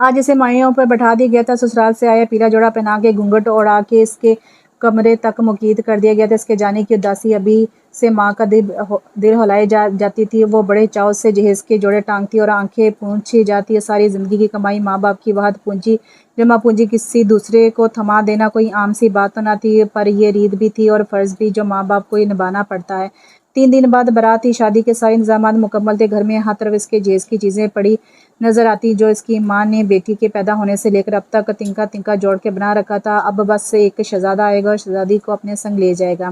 آج اسے مائیوں پر بٹھا دیا گیا تھا، سسرال سے آیا پیلا جوڑا پہنا کے، گھونگھٹ اڑا کے اس کے کمرے تک مقید کر دیا گیا تھا۔ اس کے جانے کی اداسی ابھی سے ماں کا دل ہلائی جاتی تھی۔ وہ بڑے چاؤ سے جہیز کے جوڑے ٹانگتی اور آنکھیں پونچھی جاتی۔ ساری زندگی کی کمائی، ماں باپ کی واحد پونجی، جمع پونجی کسی دوسرے کو تھما دینا کوئی عام سی بات تو نہ تھی، پر یہ ریت بھی تھی اور فرض بھی جو ماں باپ کو نبھانا پڑتا ہے۔ 3 دن بعد بارات تھی، شادی کے سارے انتظامات مکمل تھے۔ گھر میں ہر طرف اس کے جہیز کی چیزیں پڑی نظر آتی جو اس کی ماں نے بیٹی کے پیدا ہونے سے لے کر اب تک تنکا تنکا جوڑ کے بنا رکھا تھا۔ اب بس ایک شہزادہ آئے گا اور شہزادی کو اپنے سنگ لے جائے گا۔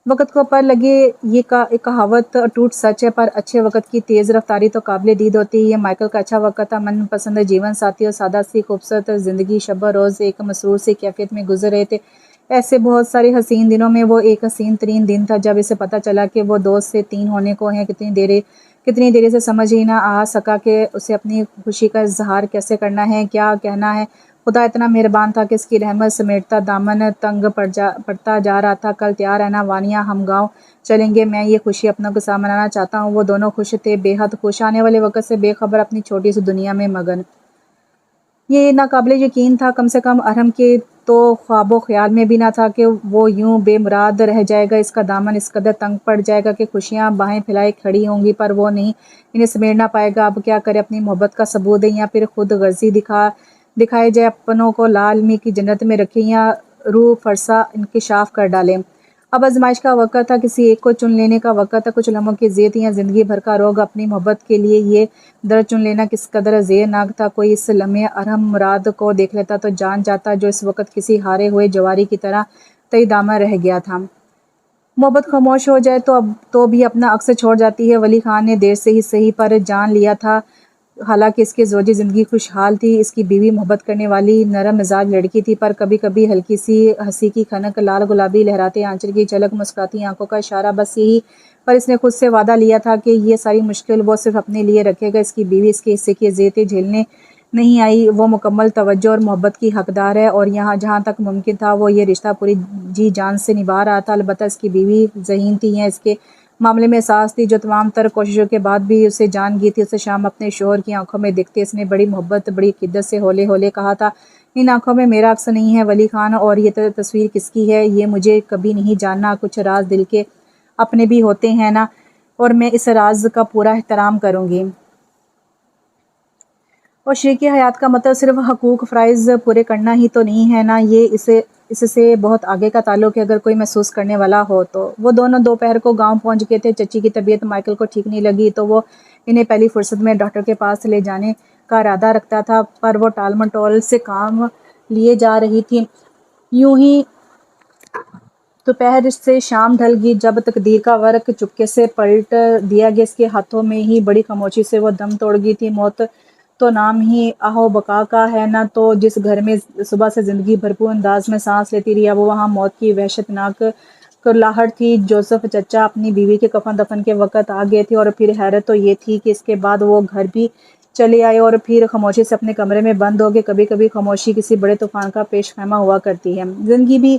وقت کو پر لگے، یہ کہاوت اٹوٹ سچ ہے، پر اچھے وقت کی تیز رفتاری تو قابل دید ہوتی ہے۔ یہ مائیکل کا اچھا وقت تھا، من پسند جیون ساتھی اور سادہ سی خوبصورت زندگی شب و روز ایک مسرور سی کیفیت میں گزر رہے تھے۔ ایسے بہت سارے حسین دنوں میں وہ ایک حسین ترین دن تھا جب اسے پتہ چلا کہ وہ 2 سے 3 ہونے کو ہیں۔ کتنی دیر سے سمجھ ہی نہ آ سکا کہ اسے اپنی خوشی کا اظہار کیسے کرنا ہے، کیا کہنا ہے۔ خدا اتنا مہربان تھا کہ اس کی رحمت سمیٹتا دامن تنگ پڑتا جا رہا تھا۔ کل تیار رہنا وانیا، ہم گاؤں چلیں گے، میں یہ خوشی اپنوں کے ساتھ منانا چاہتا ہوں۔ وہ دونوں خوش تھے، بے حد خوش، آنے والے وقت سے بے خبر، اپنی چھوٹی سی دنیا میں مگن۔ یہ ناقابل یقین تھا، کم سے کم ارحم کے تو خواب و خیال میں بھی نہ تھا کہ وہ یوں بے مراد رہ جائے گا، اس کا دامن اس قدر تنگ پڑ جائے گا کہ خوشیاں باہیں پھیلائے کھڑی ہوں گی، پر وہ نہیں انہیں سمیٹ نہ پائے گا۔ اب کیا کرے، اپنی محبت کا ثبوت دے یا پھر خود غرضی دکھائے جائے، اپنوں کو لا علمی کی جنت میں رکھے یا روح فرسا انکشاف کر ڈالے۔ اب آزمائش کا وقت تھا، کسی ایک کو چن لینے کا وقت تھا، کچھ لمحوں کی زیت یا زندگی بھر کا روگ۔ اپنی محبت کے لیے یہ درد چن لینا کس قدر زیر ناک تھا۔ کوئی اس لمحے ارحم مراد کو دیکھ لیتا تو جان جاتا، جو اس وقت کسی ہارے ہوئے جواری کی طرح تہی دامن رہ گیا تھا۔ محبت خاموش ہو جائے تو بھی اپنا عکس چھوڑ جاتی ہے۔ ولی خان نے دیر سے ہی صحیح پر جان لیا تھا، حالانکہ اس کی زوجی زندگی خوشحال تھی، اس کی بیوی محبت کرنے والی نرم مزاج لڑکی تھی، پر کبھی کبھی ہلکی سی ہنسی کی کھنک، لال گلابی لہراتے آنچل کی جھلک، مسکراتی آنکھوں کا اشارہ، بس یہی۔ پر اس نے خود سے وعدہ لیا تھا کہ یہ ساری مشکل وہ صرف اپنے لیے رکھے گا۔ اس کی بیوی اس کے حصے کی اذیتیں جھیلنے نہیں آئی، وہ مکمل توجہ اور محبت کی حقدار ہے، اور جہاں تک ممکن تھا وہ یہ رشتہ پوری جی جان سے نبھا رہا تھا۔ البتہ اس کی بیوی ذہین تھی، یا اس کے معاملے میں احساس تھی، جو تمام تر کوششوں کے بعد بھی اسے جان گئی تھی۔ اسے شام اپنے شوہر کی آنکھوں میں دیکھتے اس نے بڑی محبت، بڑی عقیدت سے ہولے ہولے کہا تھا، ان آنکھوں میں میرا عکس نہیں ہے ولی خان، اور یہ تصویر کس کی ہے یہ مجھے کبھی نہیں جاننا۔ کچھ راز دل کے اپنے بھی ہوتے ہیں نا، اور میں اس راز کا پورا احترام کروں گی۔ اور شریک حیات کا مطلب صرف حقوق فرائض پورے کرنا ہی تو نہیں ہے نا، یہ اس سے بہت آگے کا تعلق ہے، اگر کوئی محسوس کرنے والا ہو تو۔ وہ دونوں دوپہر کو گاؤں پہنچ گئے تھے۔ چچی کی طبیعت مائیکل کو ٹھیک نہیں لگی تو وہ انہیں پہلی فرصت میں ڈاکٹر کے پاس لے جانے کا ارادہ رکھتا تھا، پر وہ ٹال مٹول سے کام لیے جا رہی تھی۔ یوں ہی دوپہر سے شام ڈھل گئی جب تقدیر کا ورق چپکے سے پلٹ دیا گیا۔ اس کے ہاتھوں میں ہی بڑی خاموشی سے وہ دم توڑ گئی تھی۔ موت تو نام ہی آہو بقا کا ہے نا، تو جس گھر میں صبح سے زندگی بھرپور انداز میں سانس لیتی رہی، اب وہاں موت کی وحشت ناک کرلاہٹ تھی۔ جوزف چچا اپنی بیوی کے کفن دفن کے وقت آ گئے تھے، اور پھر حیرت تو یہ تھی کہ اس کے بعد وہ گھر بھی چلے آئے اور پھر خاموشی سے اپنے کمرے میں بند ہو گئے۔ کبھی کبھی خاموشی کسی بڑے طوفان کا پیش خیمہ ہوا کرتی ہے۔ زندگی بھی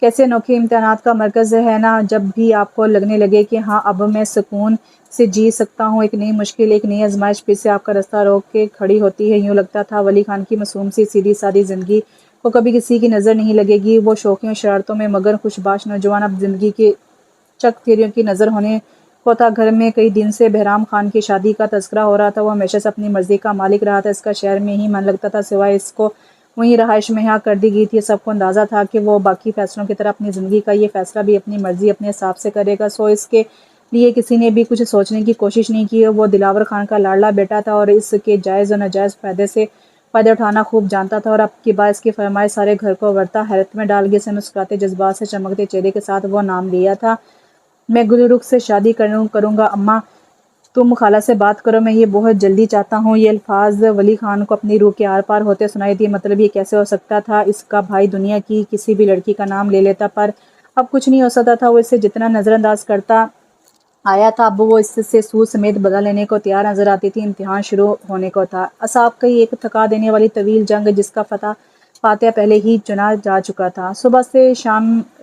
کیسے انوکھے امتحانات کا مرکز ہے نا، جب بھی آپ کو لگنے لگے کہ ہاں اب میں سکون سے جی سکتا ہوں، ایک نئی مشکل، ایک نئی آزمائش پھر سے آپ کا راستہ روک کے کھڑی ہوتی ہے۔ یوں لگتا تھا ولی خان کی معصوم سی سیدھی سادی زندگی وہ کبھی کسی کی نظر نہیں لگے گی۔ وہ شوخیوں شرارتوں میں مگر خوشباش نوجوان اب زندگی کی چک تھیریوں کی نظر ہونے کو تھا۔ گھر میں کئی دن سے بہرام خان کی شادی کا تذکرہ ہو رہا تھا۔ وہ ہمیشہ سے اپنی مرضی کا مالک رہا تھا، اس کا شہر میں ہی من لگتا تھا، سوائے اس کو وہیں رہائش مہیا کر دی گئی تھی۔ سب کو اندازہ تھا کہ وہ باقی فیصلوں کی طرح اپنی زندگی کا یہ فیصلہ بھی اپنی مرضی اپنے حساب سے کرے گا، سو اس کے لیے کسی نے بھی کچھ سوچنے کی کوشش نہیں کی۔ وہ دلاور خان کا لاڈلا بیٹا تھا اور اس کے جائز و ناجائز فائدے اٹھانا خوب جانتا تھا، اور اب کی بات اس کی فرمائش سارے گھر کو ورتا حیرت میں ڈال گئی۔ سے مسکراتے جذبات سے چمکتے چہرے کے ساتھ وہ نام لیا تھا، میں گل رخ سے شادی کروں گا اماں، تم خالہ سے بات کرو، میں یہ بہت جلدی چاہتا ہوں۔ یہ الفاظ ولی خان کو اپنی روح کے آر پار ہوتے سنائی دیے۔ مطلب یہ کیسے ہو سکتا تھا؟ اس کا بھائی دنیا کی کسی بھی لڑکی کا نام لے لیتا، پر اب کچھ نہیں ہو سکتا تھا۔ وہ اسے جتنا نظر انداز کرتا آیا تھا، اب وہ اس سے سود سمیت بدلہ لینے کو تیار نظر آتی تھی۔ امتحان شروع ہونے کو تھا۔ اصحاب کی ایک تھکا دینے والی طویل جنگ، جس کا فاتح پہلے ہی چنا جا چکا تھا۔ صبح سے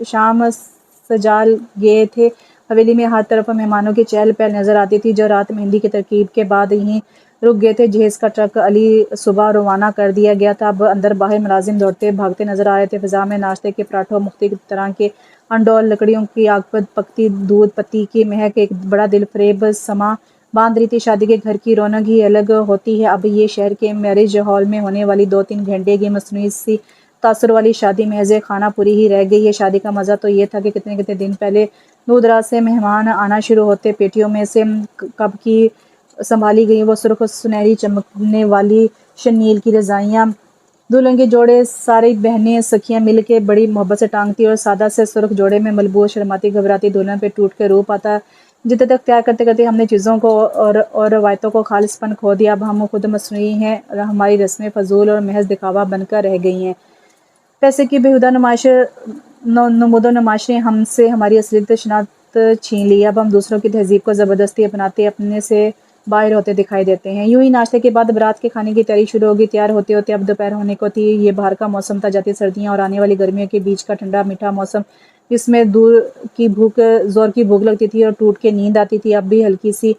شام سجال گئے تھے۔ حویلی میں ہر طرف مہمانوں کی چہل پہل نظر آتی تھی، جو رات مہندی کی تقریب کے بعد ہی رک گئے تھے۔ جہیز کا ٹرک علی صبح روانہ کر دیا گیا تھا۔ اب اندر باہر ملازم دوڑتے بھاگتے نظر آ رہے تھے۔ فضا میں ناشتے کے پراٹھوں، مختلف طرح کے انڈول، لکڑیوں کی آگ پر پکتی دودھ پتی کی مہک ایک بڑا دل فریب سما باندھ رہی تھی۔ شادی کے گھر کی رونق ہی الگ ہوتی ہے۔ اب یہ شہر کے میرج ہال میں ہونے والی 2-3 گھنٹے کی مصنوعی سی تاثر والی شادی محض خانہ پوری ہی رہ گئی ہے۔ شادی کا مزہ تو یہ تھا کہ کتنے دن پہلے دور دراز سے مہمان آنا شروع ہوتے۔ پیٹیوں میں سے کب کی سنبھالی گئی وہ سرخ سنہری چمکنے والی شنیل کی رضائیاں دلہن کے جوڑے ساری بہنیں سکھیاں مل کے بڑی محبت سے ٹانگتی، اور سادہ سے سرخ جوڑے میں ملبوس شرماتی گھبراتی دلہن پہ ٹوٹ کے روپ آتا۔ جتنے تک تیار کرتے کرتے ہم نے چیزوں کو اور روایتوں کو خالص پن کھو دیا۔ اب ہم خود مصنوعی ہیں، ہماری رسمیں فضول اور محض دکھاوا بن کر رہ گئی ہیں۔ پیسے کی بےہودہ نمود و نمائش نے ہم سے ہماری اصلیت شناخت چھین لی۔ اب ہم دوسروں کی تہذیب کو زبردستی اپناتے اپنے سے باہر ہوتے دکھائی دیتے ہیں۔ یوں ہی ناشتے کے بعد برات کے کھانے کی تیاری شروع ہوگی۔ تیار ہوتے ہوتے اب دوپہر ہونے کو تھی۔ یہ باہر کا موسم تھا، جاتی سردیاں اور آنے والی گرمیوں کے بیچ کا ٹھنڈا میٹھا موسم، جس میں زور کی بھوک لگتی تھی اور ٹوٹ کے نیند آتی تھی۔ اب بھی ہلکی سی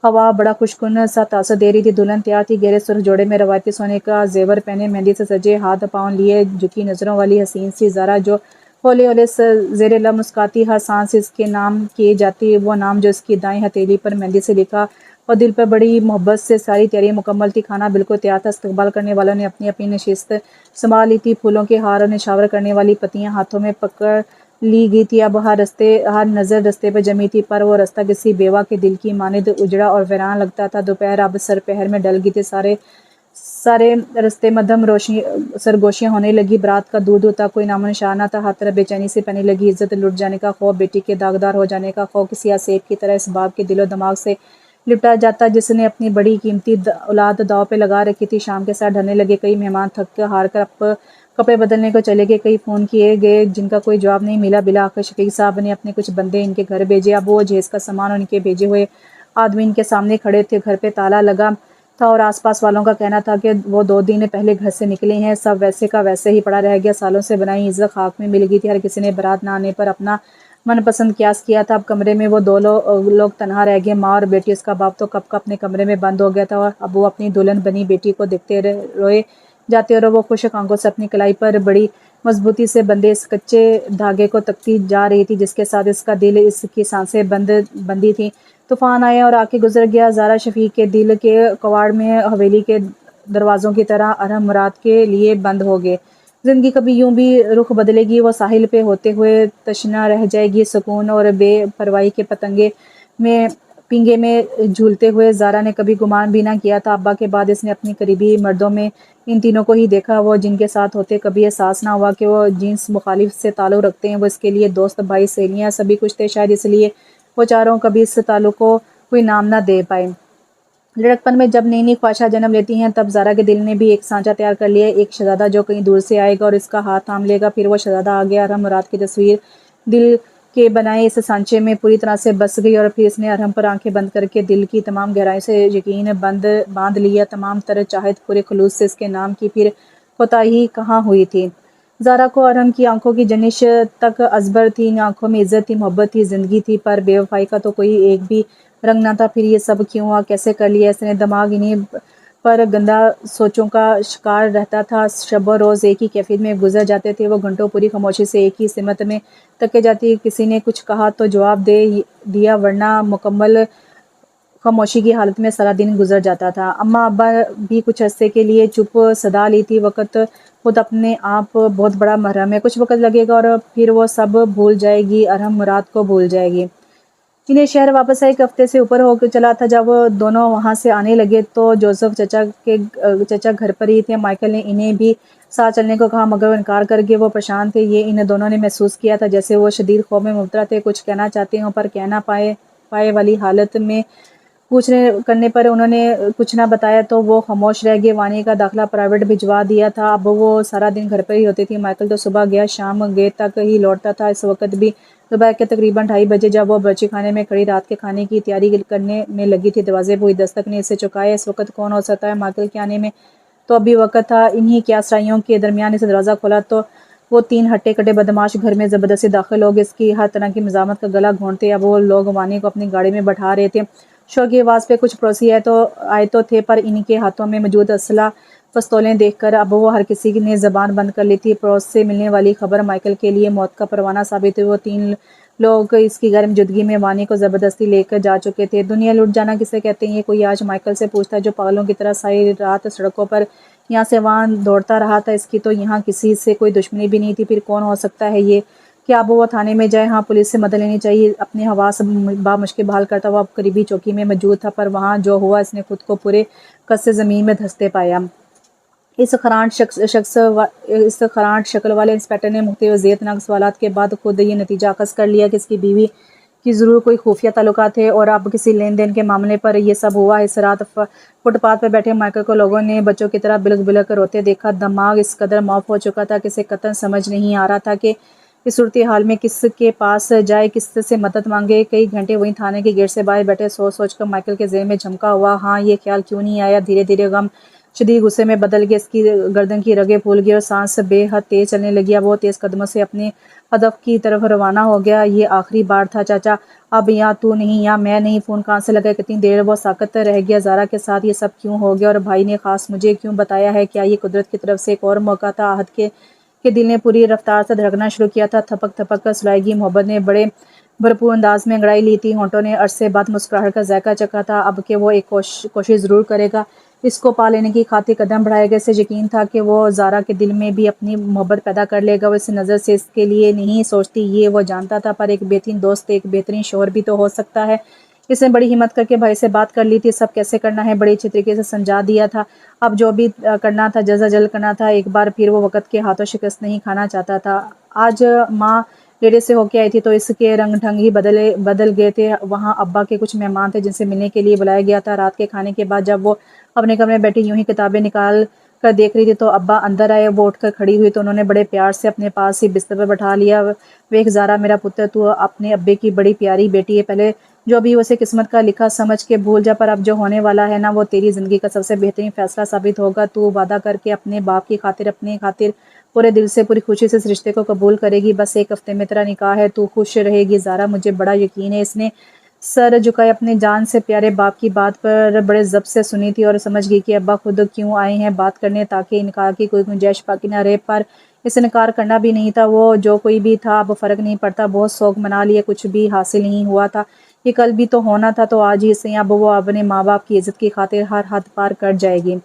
ہوا بڑا خوشگوار سا تاثر دے رہی تھی۔ دلہن تیار تھی، گہرے سرخ جوڑے میں روایتی سونے کا زیور پہنے، مہندی سے سجے، ہاتھ پاؤں لیے جھکی نظروں والی حسین سی زارا، جو ہولے ہولے زیر لب مسکراتی، ہر سانس اس کے نام کیے جاتی، وہ نام جو اس کی دائیں ہتھیلی پر مہندی سے لکھا اور دل پر بڑی محبت سے۔ ساری تیاری مکمل تھی، کھانا بالکل تیار تھا۔ استقبال کرنے والوں نے اپنی اپنی نشست سنبھال لی تھی۔ پھولوں کے ہار اور نشاور کرنے والی پتیاں ہاتھوں میں پکڑ لی گئی تھی۔ اب ہر نظر رستے پر جمی تھی، پر وہ رستہ کسی بیوہ کے دل کی مانند اجڑا اور ویران لگتا تھا۔ دوپہر اب سر پہر میں ڈل گئی تھی۔ سارے رستے مدھم سرگوشیاں ہونے لگی۔ برات کا دور دور تک کوئی نام و نشان نہ تھا۔ ہر طرف بے چینی سی پھیلنے لگی، عزت لٹ جانے کا خوف، بیٹی کے داغدار ہو جانے کا خوف، کسی سیب کی طرح اس باپ کے دل و دماغ سے لپٹا جاتا جس نے اپنی بڑی قیمتی اولاد داؤ پہ لگا رکھی تھی۔ شام کے 7 ڈھلنے لگے۔ کئی مہمان تھک ہار کر کپڑے بدلنے کو چلے گئے، کئی فون کیے گئے جن کا کوئی جواب نہیں ملا۔ بالآخر شفیق صاحب نے اپنے کچھ بندے ان کے گھر بھیجے۔ اب وہ جہیز کا سامان اور ان کے بھیجے ہوئے آدمی ان کے سامنے کھڑے تھے۔ گھر پہ تالا لگا تھا اور آس پاس والوں کا کہنا تھا کہ وہ 2 دن پہلے گھر سے نکلے ہیں۔ سب ویسے کا ویسے ہی پڑا رہ گیا۔ سالوں سے بنائی عزت خاک میں مل گئی تھی۔ ہر کسی نے برات نہ آنے پر اپنا من پسند قیاس کیا تھا۔ اب کمرے میں وہ 2 لوگ تنہا رہ گئے، ماں اور بیٹی۔ اس کا باپ تو کب کا اپنے کمرے میں بند ہو گیا تھا، اور اب وہ اپنی دلہن بنی بیٹی کو دیکھتے روئے جاتے، اور وہ خشک آنکھوں سے اپنی کلائی پر بڑی مضبوطی سے بندھے اس کچے دھاگے کو تکتی جا رہی تھی جس کے ساتھ اس کا دل، اس کی سانسیں بندھی تھیں۔ طوفان آیا اور آ کے گزر گیا۔ زارا شفیق کے دل کے کواڑ میں حویلی کے دروازوں کی طرح ارحم مراد کے لیے بند ہو گئے۔ زندگی کبھی یوں بھی رخ بدلے گی، وہ ساحل پہ ہوتے ہوئے تشنا رہ جائے گی۔ سکون اور بے پرواہی کے پنگے میں جھولتے ہوئے زارا نے کبھی گمان بھی نہ کیا تھا۔ ابا کے بعد اس نے اپنی قریبی مردوں میں ان تینوں کو ہی دیکھا۔ وہ جن کے ساتھ ہوتے کبھی احساس نہ ہوا کہ وہ جنس مخالف سے تعلق رکھتے ہیں۔ وہ اس کے لیے دوست، بھائی، سہیلیاں سبھی کچھ تھے۔ شاید اس لیے وہ چاروں کبھی اس تعلق کو کوئی نام نہ دے پائے۔ لڑکپن میں جب نئی نئی خواہشات جنم لیتی ہیں، تب زارا کے دل نے بھی ایک سانچہ تیار کر لیا، ایک شہزادہ جو کہیں دور سے آئے گا اور اس کا ہاتھ تھام لے گا۔ پھر وہ شہزادہ آ گیا۔ ارحم مراد کی تصویر دل کے بنائے اس سانچے میں پوری طرح سے بس گئی، اور پھر اس نے ارحم پر آنکھیں بند کر کے دل کی تمام گہرائیوں سے یقین باندھ لیا۔ تمام تر چاہت پورے خلوص سے اس کے نام کی پھر کوتاہی کہاں ہوئی تھی؟ زارا کو ارحم کی آنکھوں کی جنش تک ازبر تھی۔ ان آنکھوں میں عزت تھی، محبت تھی، زندگی تھی، پر بے وفائی کا تو کوئی ایک بھی رنگ نہ تھا۔ پھر یہ سب کیوں ہوا، کیسے کر لیا اس نے؟ دماغ انہی پر گندہ سوچوں کا شکار رہتا تھا۔ شب و روز ایک ہی کیفیت میں گزر جاتے تھے۔ وہ گھنٹوں پوری خاموشی سے ایک ہی سمت میں تکے جاتی، کسی نے کچھ کہا تو جواب دے دیا، ورنہ مکمل خاموشی کی حالت میں سارا دن گزر جاتا تھا۔ اماں ابا بھی کچھ عرصے کے لیے چپ صدا لی تھی۔ وقت خود اپنے آپ بہت بڑا محرم ہے، کچھ وقت لگے گا اور پھر وہ سب بھول جائے گی، ارحم مراد کو بھول جائے گی۔ انہیں شہر واپس ایک ہفتے سے اوپر ہو چلا تھا۔ جب وہ دونوں وہاں سے آنے لگے تو جوزف چچا گھر پر ہی تھے۔ مائیکل نے انہیں بھی ساتھ چلنے کو کہا مگر وہ انکار کر گئے۔ وہ پریشان تھے، یہ ان دونوں نے محسوس کیا تھا، جیسے وہ شدید خوف میں مبتلا تھے، کچھ کہنا چاہتے ہوں پر کہہ نہ پائے والی حالت میں۔ پوچھنے کرنے پر انہوں نے کچھ نہ بتایا تو وہ خاموش رہ گئے۔ وانی کا داخلہ پرائیویٹ بھجوا دیا تھا، اب وہ سارا دن گھر پر ہی ہوتی تھی۔ مائیکل تو صبح گیا شام گئے تک ہی لوٹتا تھا۔ اس وقت بھی دوپہر کے تقریباً 2:30 بجے جب وہ باورچی خانے میں کھڑی رات کے کھانے کی تیاری کرنے میں لگی تھی، دروازے پہ ہوئی دستک نے اسے چونکایا۔ اس وقت کون ہو سکتا ہے؟ مائیکل کے آنے میں تو ابھی وقت تھا۔ انہی قیاسرائیوں کے درمیان اسے دروازہ کھولا تو وہ 3 ہٹے کٹے بدماش گھر میں زبردستی داخل ہو گئے۔ اس کی ہر طرح کی مزاحمت کا گلا گھونٹتے اب وہ لوگ وانی کو اپنی گاڑی میں بٹھا رہے تھے۔ شور کی آواز پہ کچھ پڑوسی آئے تو تھے، پر ان کے ہاتھوں میں موجود اسلحہ پستولیں دیکھ کر اب وہ ہر کسی نے زبان بند کر لی تھی۔ پڑوس سے ملنے والی خبر مائیکل کے لیے موت کا پروانہ ثابت ہوئی۔ وہ 3 لوگ اس کی غیر موجودگی میں وانی کو زبردستی لے کر جا چکے تھے۔ دنیا لٹ جانا کسے کہتے ہیں؟ یہ کوئی آج مائیکل سے پوچھتا جو پاگلوں کی طرح ساری رات سڑکوں پر یہاں سے وہاں دوڑتا رہا تھا۔ اس کی تو یہاں کسی سے کوئی دشمنی بھی نہیں تھی، پھر کون ہو سکتا ہے یہ؟ کیا اب وہ تھانے میں جائے؟ ہاں، پولیس سے مدد لینی چاہیے۔ اپنے حواس بامشکل بحال کرتا ہوا اب قریبی چوکی میں موجود تھا، پر وہاں جو ہوا اس نے خود کو پورے قد سے زمین میں دھنستے پایا۔ اس خرانٹ شکل والے انسپکٹر نے مختلف اذیتناک سوالات کے بعد خود یہ نتیجہ اخذ کر لیا کہ اس کی بیوی کی ضرور کوئی خفیہ تعلقات تھے اور اب کسی لین دین کے معاملے پر یہ سب ہوا۔ اس رات فٹ پاتھ پر بیٹھے مائیکل کو لوگوں نے بچوں کی طرح بلک بلک کر روتے دیکھا۔ دماغ اس قدر معاف ہو چکا تھا کہ اسے قطعاً سمجھ نہیں آ رہا تھا کہ اس صورتحال میں کس کے پاس جائے، کس سے مدد مانگے۔ کئی گھنٹے وہیں تھانے کے گیٹ سے باہر بیٹھے سوچ کر مائیکل کے ذہن میں جھمکا ہوا ہاں یہ خیال کیوں نہیں آیا۔ دھیرے دھیرے غم شدید غصے میں بدل گئے، اس کی گردن کی رگیں پھول گئی اور سانس بے حد تیز چلنے لگی۔ اب وہ تیز قدموں سے اپنے ہدف کی طرف روانہ ہو گیا۔ یہ آخری بار تھا چاچا، اب یا تو نہیں یا میں نہیں۔ فون کان سے لگا۔ کتنی دیر وہ ساکت رہ گیا۔ زارا کے ساتھ یہ سب کیوں ہو گیا اور بھائی نے خاص مجھے کیوں بتایا ہے؟ کیا یہ قدرت کی طرف سے ایک اور موقع تھا؟ آہت کے دل نے پوری رفتار سے دھڑکنا شروع کیا تھا۔ تھپک تھپک کر سلائیگی محبت نے بڑے بھرپور انداز میں انگڑائی لی تھی، ہونٹوں نے عرصے بعد مسکراہٹ کا ذائقہ چکھا تھا اب کہ وہ ایک کوشش ضرور کرے گا، اس کو پا لینے کی خاطر قدم بڑھائے گا۔ اسے یقین تھا کہ وہ زارا کے دل میں بھی اپنی محبت پیدا کر لے گا۔ وہ اس نظر سے اس کے لیے نہیں سوچتی یہ وہ جانتا تھا، پر ایک بہترین دوست ایک بہترین شوہر بھی تو ہو سکتا ہے۔ اس نے بڑی ہمت کر کے بھائی سے بات کر لی تھی، سب کیسے کرنا ہے بڑے اچھے طریقے سے سمجھا دیا تھا۔ اب جو بھی کرنا تھا جلد از جلد کرنا تھا، ایک بار پھر وہ وقت کے ہاتھوں شکست نہیں کھانا چاہتا تھا۔ آج ماں لیڈے سے ہو کے آئی تھی تو اس کے رنگ ڈھنگ ہی بدل گئے تھے۔ وہاں ابا کے کچھ مہمان تھے جن سے ملنے کے لیے بلایا گیا تھا۔ رات کے کھانے کے بعد جب وہ اپنے کمرے میں بیٹھی یوں ہی کتابیں نکال کر دیکھ رہی تھی تو ابا اندر آئے۔ وہ اٹھ کر کھڑی ہوئی تو انہوں نے بڑے پیار سے اپنے پاس ہی بستر پر بٹھا لیا۔ ویکھ زارا میرا پتر، تو اپنے ابے کی بڑی پیاری بیٹی ہے، پہلے جو بھی اسے قسمت کا لکھا سمجھ کے بھول جا، پر اب جو ہونے والا ہے نا وہ تیری زندگی کا سب سے بہترین فیصلہ ثابت ہوگا۔ تو وعدہ کر کے اپنے باپ کی خاطر اپنے خاطر پورے دل سے پوری خوشی سے اس رشتے کو قبول کرے گی۔ بس 1 ہفتے میں تیرا نکاح ہے، تو خوش رہے گی زارا، مجھے بڑا یقین ہے۔ اس نے سر جھکائے، اپنے جان سے پیارے باپ کی بات پر بڑے ضبط سے سنی تھی اور سمجھ گئی کہ ابا خود کیوں آئے ہیں بات کرنے، تاکہ انکار کی کوئی گنجائش باقی نہ رہے، پر اسے انکار کرنا بھی نہیں تھا۔ وہ جو کوئی بھی تھا اب فرق نہیں پڑتا، بہت شوق منا لیے، کچھ بھی حاصل نہیں ہوا تھا، یہ کل بھی تو ہونا تھا، تو آج ہی سے اب وہ اپنے ماں باپ کی عزت کی خاطر ہر حد پار کر جائے گی،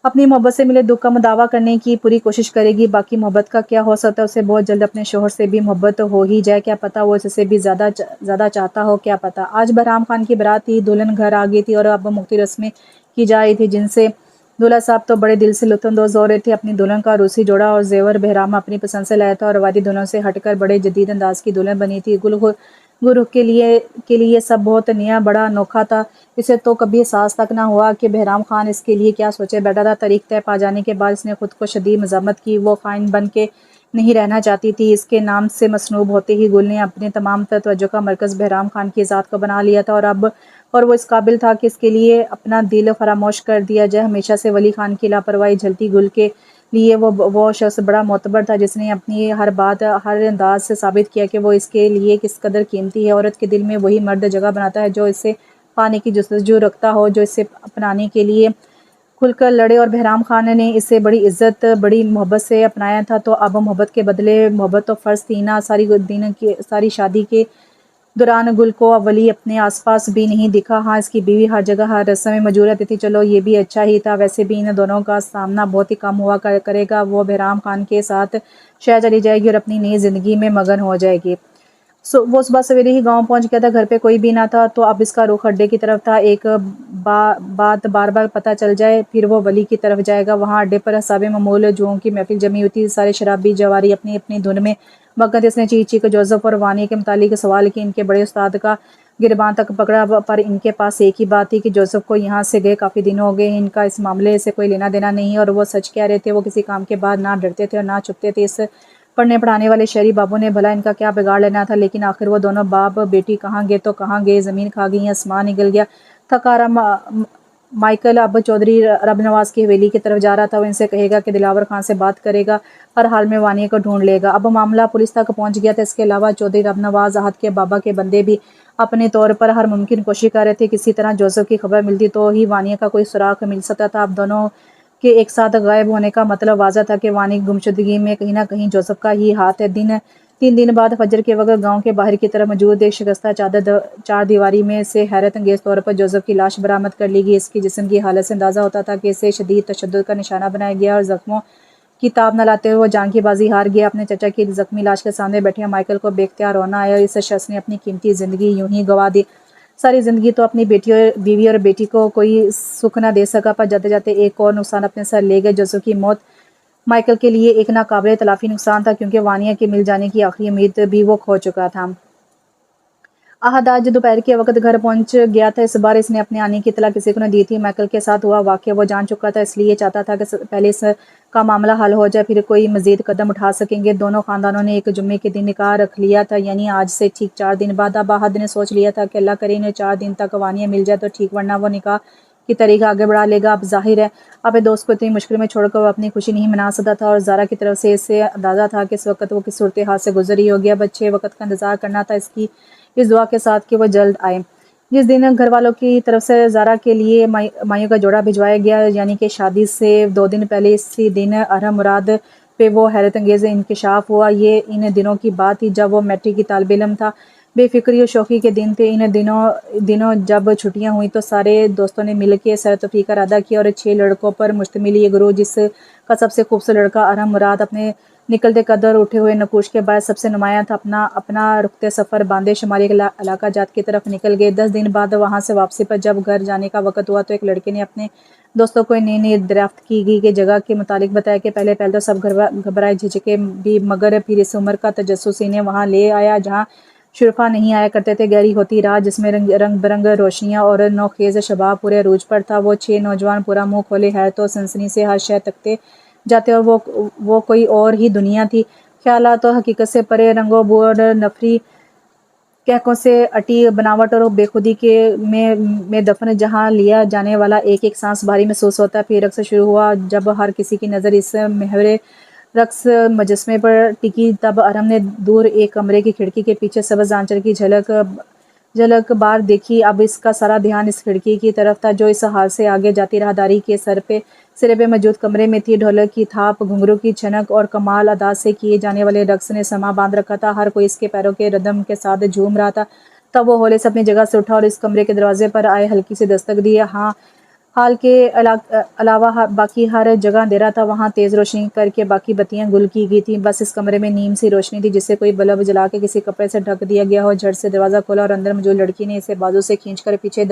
اپنی محبت سے ملے دکھ کا مداوع کرنے کی پوری کوشش کرے گی۔ باقی محبت کا کیا ہو سکتا ہے، اسے بہت جلد اپنے شوہر سے بھی محبت ہو ہی جائے، کیا پتہ وہ اس سے بھی زیادہ چاہتا ہو، کیا پتہ۔ آج بہرام خان کی بارات تھی، دلہن گھر آ گئی تھی اور اب مختلف رسمیں کی جا رہی تھی جن سے دولہا صاحب تو بڑے دل سے لطف اندوز ہو رہے تھے۔ اپنی دلہن کا روسی جوڑا اور زیور بہرام اپنی پسند سے لایا تھا اور روایتی دلہنوں سے ہٹ کر بڑے جدید انداز کی دلہن بنی تھی۔ گل کے لیے سب بہت نیا، بڑا انوکھا تھا۔ اسے تو کبھی احساس تک نہ ہوا کہ بہرام خان اس کے لیے کیا سوچے بیٹھا تھا۔ تاریخ طے پا جانے کے بعد اس نے خود کو شدید مذمت کی، وہ خائن بن کے نہیں رہنا چاہتی تھی۔ اس کے نام سے مسنوب ہوتے ہی گل نے اپنے تمام تر توجہ کا مرکز بہرام خان کی ذات کو بنا لیا تھا اور وہ اس قابل تھا کہ اس کے لیے اپنا دل فراموش کر دیا جائے۔ ہمیشہ سے ولی خان کی لاپرواہی جھلتی گل کے لیے وہ شخص بڑا معتبر تھا جس نے اپنی ہر بات ہر انداز سے ثابت کیا کہ وہ اس کے لیے کس قدر قیمتی ہے۔ عورت کے دل میں وہی مرد جگہ بناتا ہے جو اسے پانے کی جستجو رکھتا ہو، جو اسے اپنانے کے لیے کھل کر لڑے اور بہرام خان نے اسے بڑی عزت بڑی محبت سے اپنایا تھا، تو اب محبت کے بدلے محبت تو فرض تھی نا۔ ساری شادی کے دوران گل کو ولی اپنے آس پاس بھی نہیں دکھا۔ ہاں، اس کی بیوی ہر جگہ ہر رسم میں موجود رہتی تھی، چلو یہ بھی اچھا ہی تھا۔ ویسے بھی ان دونوں کا سامنا بہت ہی کم ہوا کرے گا، وہ بہرام خان کے ساتھ شہر چلی جائے گی اور اپنی نئی زندگی میں مگن ہو جائے گی۔ وہ صبح سویرے ہی گاؤں پہنچ گیا تھا، گھر پہ کوئی بھی نہ تھا، تو اب اس کا رخ اڈے کی طرف تھا۔ ایک بات بار بار پتہ چل جائے پھر وہ ولی کی طرف جائے گا۔ وہاں اڈے پر حساب معمول جوؤں کی محفل جمی ہوئی تھی، سارے شرابی جواری اپنی اپنی دھن میں مگن تھے۔ اس نے چیخ چیخ جوزف اور وانیہ کے متعلق سوال کیے، ان کے بڑے استاد کا گربان تک پکڑا، پر ان کے پاس ایک ہی بات تھی کہ جوزف کو یہاں سے گئے کافی دن ہو گئے، ان کا اس معاملے سے کوئی لینا دینا نہیں، اور وہ سچ کہہ رہے تھے۔ وہ کسی کام کے بعد نہ ڈرتے تھے اور نہ چھپتے تھے۔ اس پڑھنے پڑھانے والے شہری بابوں نے بھلا ان کا کیا بگاڑ لینا تھا؟ لیکن آخر وہ دونوں باپ بیٹی کہاں گئے تو کہاں گئے، زمین کھا گئی، آسمان نگل گیا۔ تھکا رہا مائیکل اب چودھری رب نواز کی حویلی کی طرف جا رہا تھا۔ وہ ان سے کہے گا کہ دلاور خان سے بات کرے گا، ہر حال میں وانیہ کو ڈھونڈ لے گا۔ اب معاملہ پولیس تک پہنچ گیا تھا۔ اس کے علاوہ چودھری رب نواز احد کے بابا کے بندے بھی اپنے طور پر ہر ممکن کوشش کر رہے تھے، کسی طرح جوزف کی خبر ملتی تو ہی وانیہ کا کوئی سراغ مل سکتا تھا۔ اب دونوں کے ایک ساتھ غائب ہونے کا مطلب واضح تھا کہ وانیہ کی گمشدگی میں کہیں نہ کہیں جوزف کا ہی ہاتھ ہے۔ 3 دن بعد فجر کے وقت گاؤں کے باہر کی طرف موجود ایک شکستہ چار دیواری میں سے حیرت انگیز طور پر جوزف کی لاش برآمد کر لی گئی۔ اس کی جسم کی حالت سے اندازہ ہوتا تھا کہ اسے شدید تشدد کا نشانہ بنایا گیا، اور زخموں کی تاب نہ لاتے ہوئے وہ جان کی بازی ہار گیا۔ اپنے چچا کی زخمی لاش کے سامنے بیٹھے مائیکل کو بے اختیار رونا آیا۔ اس شخص نے اپنی قیمتی زندگی یوں ہی گنوا دی۔ ساری زندگی تو اپنی بیوی اور بیٹی کو کوئی سکھ نہ دے سکا، پر جاتے جاتے ایک اور نقصان اپنے سر لے گئے۔ جوزف کی موت مائیکل کے لیے ایک ناقابل تلافی نقصان تھا، کیونکہ وانیہ کے مل جانے کی آخری امید بھی وہ کھو چکا تھا۔ احد آج دوپہر کے وقت گھر پہنچ گیا تھا۔ اس بار اس نے اپنے آنے کی اطلاع کسی کو نہ دی تھی۔ مائیکل کے ساتھ ہوا واقعہ وہ جان چکا تھا، اس لیے چاہتا تھا کہ پہلے اس کا معاملہ حل ہو جائے، پھر کوئی مزید قدم اٹھا سکیں گے۔ دونوں خاندانوں نے ایک جمعے کے دن نکاح رکھ لیا تھا، یعنی آج سے ٹھیک 4 دن بعد۔ اب احد نے سوچ لیا تھا کہ اللہ کرے انہیں 4 دن تک وانیہ مل جائے تو ٹھیک، ورنہ وہ نکاح کی تاریخ آگے بڑھا لے گا۔ اب ظاہر ہے اپنے دوست کو اتنی مشکل میں چھوڑ کر وہ اپنی خوشی نہیں منا سکتا تھا، اور زارا کی طرف سے اسے اندازہ تھا کہ اس وقت وہ کس صورتحال سے گزر رہی ہوگی۔ اب اچھے وقت کا انتظار کرنا تھا، اس دعا کے ساتھ کہ وہ جلد آئے۔ جس دن گھر والوں کی طرف سے زارا کے لیے مایوں کا جوڑا بھجوایا گیا، یعنی کہ شادی سے 2 دن پہلے اسی دن ارحم مراد پہ وہ حیرت انگیز انکشاف ہوا۔ یہ ان دنوں کی بات تھی جب وہ میٹرک کی طالب علم تھا۔ بے فکری اور شوخی کے دن تھے۔ ان دنوں جب چھٹیاں ہوئیں تو سارے دوستوں نے مل کے سیر تفریح کا ارادہ کیا، اور 6 لڑکوں پر مشتمل یہ گروہ، جس کا سب سے خوبصورت لڑکا ارحم مراد اپنے نکلتے قد اور اٹھے ہوئے نقوش کے باعث سب سے نمایاں تھا، اپنا رختے سفر باندھے شمالی علاقہ جات کی طرف نکل گئے۔ 10 دن بعد وہاں سے واپسی پر جب گھر جانے کا وقت ہوا تو ایک لڑکے نے اپنے دوستوں کو نئی دریافت کی گئی جگہ کے متعلق بتایا کہ پہلے تو سب گھبرائے جھجکے بھی، مگر پھر اس عمر کا تجسس انہیں وہاں لے آیا جہاں شرفا نہیں آیا کرتے تھے۔ گہری ہوتی رات جس میں رنگ برنگ روشنیاں اور نوخیز شباب پورے عروج پر تھا۔ وہ 6 نوجوان پورا منہ کھولے حیرت و سنسنی سے ہر شے تکتے جاتے، اور وہ کوئی اور ہی دنیا تھی، خیالات اور حقیقت سے پرے، رنگ و بو اور نفری کہکوں سے اٹی بناوٹ اور بے خودی میں دفن، جہاں لیا جانے والا ایک ایک سانس بھاری محسوس ہوتا ہے۔ پھر رقص شروع ہوا۔ جب ہر کسی کی نظر اس محور رقص مجسمے پر ٹکی، تب ارحم نے دور ایک کمرے کی کھڑکی کے پیچھے سبز آنچل کی جھلک بار دیکھی۔ اب اس کا سارا دھیان اس کھڑکی کی طرف تھا جو اس حال سے آگے جاتی راہداری کے سرے پہ موجود کمرے میں تھی۔ ڈھولک کی تھاپ، گھنگرو کی چھنک اور کمال ادا سے کیے جانے والے رقص نے سما باندھ رکھا تھا۔ ہر کوئی اس کے پیروں کے ردم کے ساتھ جھوم رہا تھا۔ تب وہ ہولے سے اپنی جگہ سے اٹھا اور اس کمرے کے دروازے پر آئے ہلکی سی دستک دی۔ ہاں، ہال کے علاوہ باقی ہر جگہ اندھیرا تھا۔ وہاں تیز روشنی کر کے باقی بتیاں گل کی گئی تھیں۔ بس اس کمرے میں نیم سی روشنی تھی جسے کوئی بلب جلا کے کسی کپڑے سے ڈھک دیا گیا ہو۔ جھٹ سے دروازہ کھولا اور اندر موجود لڑکی نے اسے بازو سے کھینچ کر پیچھے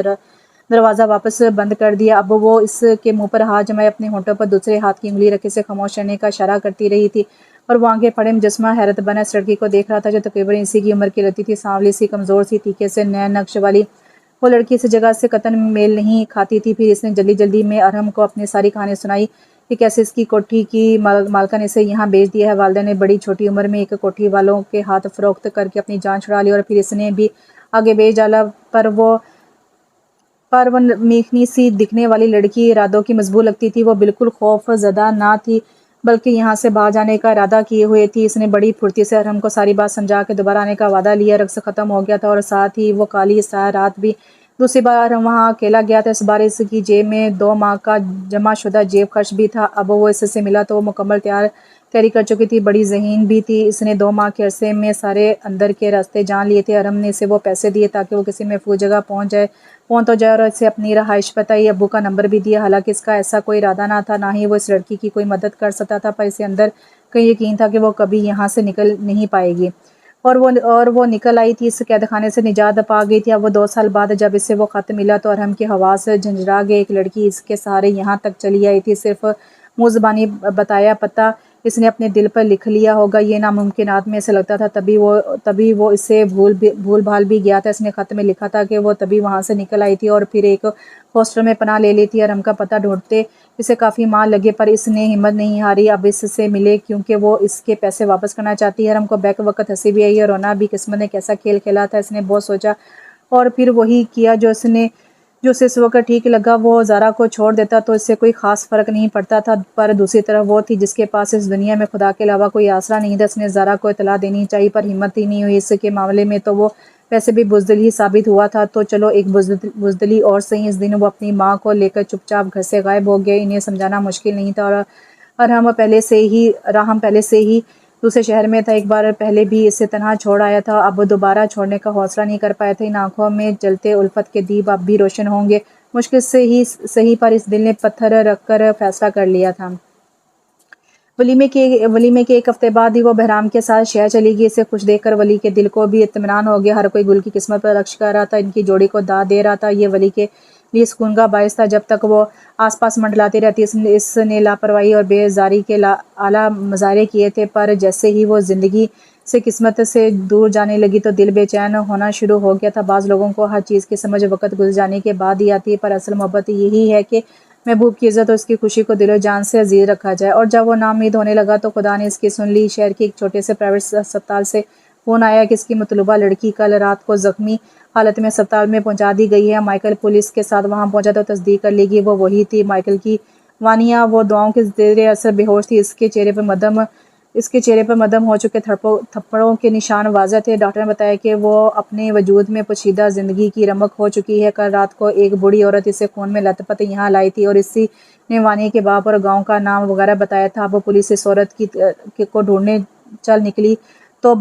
دروازہ واپس بند کر دیا۔ اب وہ اس کے منہ پر ہاتھ جمائے اپنے ہونٹوں پر دوسرے ہاتھ کی انگلی رکھے سے خاموش رہنے کا اشارہ کرتی رہی تھی، اور وہ آنکھیں پھاڑے مجسمہ حیرت بنا اس لڑکی کو دیکھ رہا تھا جو تقریباً اسی کی عمر کی لگتی تھی، سانولی سی، کمزور سی، تیکھے سے نین نقش والی۔ وہ لڑکی اس جگہ سے قطعاً میل نہیں کھاتی تھی۔ پھر اس نے جلدی میں ارحم کو اپنی ساری کہانی سنائی کہ کیسے اس کی کوٹھی کی مالکہ نے اسے یہاں بھیج دیا ہے۔ والدہ نے بڑی چھوٹی عمر میں ایک کوٹھی والوں کے ہاتھ فروخت کر کے اپنی جان چھڑا لی، اور پھر اس نے بھی آگے بھیج ڈالا۔ پر وہ میخنی سی دکھنے والی لڑکی ارادوں کی مضبوط لگتی تھی۔ وہ بالکل خوف زدہ نہ تھی، بلکہ یہاں سے باہر جانے کا ارادہ کیے ہوئے تھی۔ اس نے بڑی پھرتی سے ارحم کو ساری بات سمجھا کے دوبارہ آنے کا وعدہ لیا۔ رقص ختم ہو گیا تھا اور ساتھ ہی وہ کالی سیاہ رات بھی۔ دوسری بار وہاں اکیلا گیا تھا۔ اس بار اس کی جیب میں 2 ماہ کا جمع شدہ جیب خرچ بھی تھا۔ اب وہ اس سے ملا تو وہ مکمل تیاری کر چکی تھی، بڑی ذہین بھی تھی۔ اس نے 2 ماہ کے عرصے میں سارے اندر کے راستے جان لیے تھے۔ ارم نے اسے وہ پیسے دیے تاکہ وہ کسی محفوظ جگہ پہنچ تو جائے اور اسے اپنی رہائش بتائی۔ ابو کا نمبر بھی دیا۔ حالانکہ اس کا ایسا کوئی ارادہ نہ تھا، نہ ہی وہ اس لڑکی کی کوئی مدد کر سکتا تھا، پر اسے اندر کہیں یقین تھا کہ وہ کبھی یہاں سے نکل نہیں پائے گی، اور وہ نکل آئی تھی، اس قید خانے سے نجات پا گئی تھی۔ اب وہ 2 سال بعد جب اسے وہ خط ملا تو ارحم کے حواس جھنجھلا گئے۔ ایک لڑکی اس کے سہارے یہاں تک چلی آئی تھی، صرف منہ زبانی بتایا پتہ اس نے اپنے دل پر لکھ لیا ہوگا، یہ ناممکنات میں اسے لگتا تھا۔ تبھی وہ اسے بھول بھال بھی گیا تھا۔ اس نے خط میں لکھا تھا کہ وہ تبھی وہاں سے نکل آئی تھی اور پھر ایک ہاسٹل میں پناہ لے لی تھی۔ ارحم کا پتہ ڈھونڈتے اسے کافی ماہ لگے، پر اس نے ہمت نہیں ہاری اب اس سے ملے، کیونکہ وہ اس کے پیسے واپس کرنا چاہتی ہے۔ ارحم کو بیک وقت ہنسی بھی آئی اور رونا بھی۔ قسمت نے کیسا کھیل کھیلا تھا، اس نے بہت سوچا اور پھر وہی کیا جو اسے اس وقت ٹھیک لگا۔ وہ زارا کو چھوڑ دیتا تو اس سے کوئی خاص فرق نہیں پڑتا تھا، پر دوسری طرف وہ تھی جس کے پاس اس دنیا میں خدا کے علاوہ کوئی آسرا نہیں تھا۔ اس نے زارا کو اطلاع دینی چاہی، پر ہمت ہی نہیں ہوئی۔ اس کے معاملے میں تو وہ ویسے بھی بزدل ہی ثابت ہوا تھا، تو چلو ایک بزدلی اور صحیح۔ اس دن وہ اپنی ماں کو لے کر چپ چاپ گھر سے غائب ہو گئے۔ انہیں سمجھانا مشکل نہیں تھا، اور ارحم پہلے سے ہی دوسرے شہر میں تھا، ایک بار پہلے بھی اسے تنہا چھوڑ آیا تھا، اب دوبارہ چھوڑنے کا حوصلہ نہیں کر پایا تھا۔ ان آنکھوں میں جلتے الفت کے دیپ اب بھی روشن ہوں گے، مشکل سے ہی صحیح، پر اس دل نے پتھر رکھ کر فیصلہ کر لیا تھا۔ ولیمے کے 1 ہفتے بعد ہی وہ بہرام کے ساتھ شہر چلی گئی۔ اسے خوش دیکھ کر ولی کے دل کو بھی اطمینان ہو گیا۔ ہر کوئی گل کی قسمت پر رقص کر رہا تھا، ان کی جوڑی کو داد دے رہا تھا۔ یہ ولی کے لیے سکون کا باعث تھا۔ جب تک وہ آس پاس منڈلاتی رہتی اس نے لاپرواہی اور بے زاری کے اعلیٰ مظاہرے کیے تھے، پر جیسے ہی وہ زندگی سے قسمت سے دور جانے لگی تو دل بے چین ہونا شروع ہو گیا تھا۔ بعض لوگوں کو ہر چیز کی سمجھ وقت گزر جانے کے بعد ہی آتی ہے، پر اصل محبت یہی ہے کہ محبوب کی عزت اور اس کی خوشی کو دل و جان سے عزیز رکھا جائے۔ اور جب وہ ناامید ہونے لگا تو خدا نے اس کی سن لی۔ شہر کے ایک چھوٹے سے پرائیویٹ ہسپتال سے فون آیا کہ اس کی مطلوبہ لڑکی کل رات کو زخمی حالت میں ہسپتال میں پہنچا دی گئی ہے۔ مائیکل پولیس کے ساتھ وہاں پہنچا تو تصدیق کر لی گئی وہ وہی تھی، مائیکل کی وانیا۔ وہ دواؤں کے زیر اثر بے ہوش تھی، اس کے چہرے پر مدھم ہو چکے تھپڑوں کے نشان واضح تھے۔ ڈاکٹر نے بتایا کہ وہ اپنے وجود میں پوشیدہ زندگی کی رمق ہو چکی ہے۔ کل رات کو ایک بوڑھی عورت اسے خون میں لت پت یہاں لائی تھی، اور اسی نے وانیا کے باپ اور گاؤں کا نام وغیرہ بتایا تھا۔ اب پولیس اس عورت کو ڈھونڈنے چل نکلی تو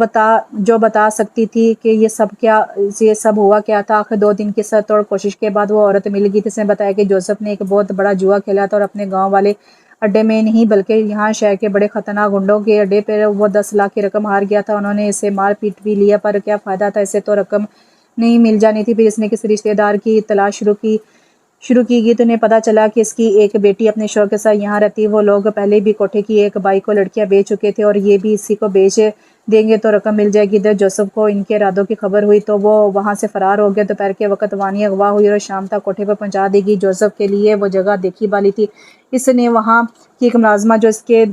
جو بتا سکتی تھی کہ یہ سب ہوا کیا تھا۔ آخر 2 دن کی سر توڑ کوشش کے بعد وہ عورت مل گئی تھی۔ اس نے بتایا کہ جوزف نے ایک بہت بڑا جوا کھیلا تھا، اور اپنے گاؤں والے اڈے میں نہیں بلکہ یہاں شہر کے بڑے خطرناک گنڈوں کے اڈے پر وہ 10 لاکھ کی رقم ہار گیا تھا۔ انہوں نے اسے مار پیٹ بھی لیا، پر کیا فائدہ تھا، اسے تو رقم نہیں مل جانی تھی۔ پھر اس نے کسی رشتے دار کی تلاش شروع کی گئی تو انہیں پتہ چلا کہ اس کی ایک بیٹی اپنے شوہر کے ساتھ یہاں رہتی ہے۔ وہ لوگ پہلے بھی کوٹھے کی ایک بائی کو لڑکیاں بیچ چکے تھے، اور یہ بھی اسی کو بیچ دیں گے تو رقم مل جائے گی۔ ادھر جوزف کو ان کے ارادوں کی خبر ہوئی تو وہ وہاں سے فرار ہو گیا۔ دوپہر کے وقت وانیا اغوا ہوئی اور شام تک کوٹھے پر پہنچا دی گئی۔ جوزف کے لیے وہ جگہ دیکھی بالی تھی۔ اس نے وہاں کی ایک ملازمہ جو اس کے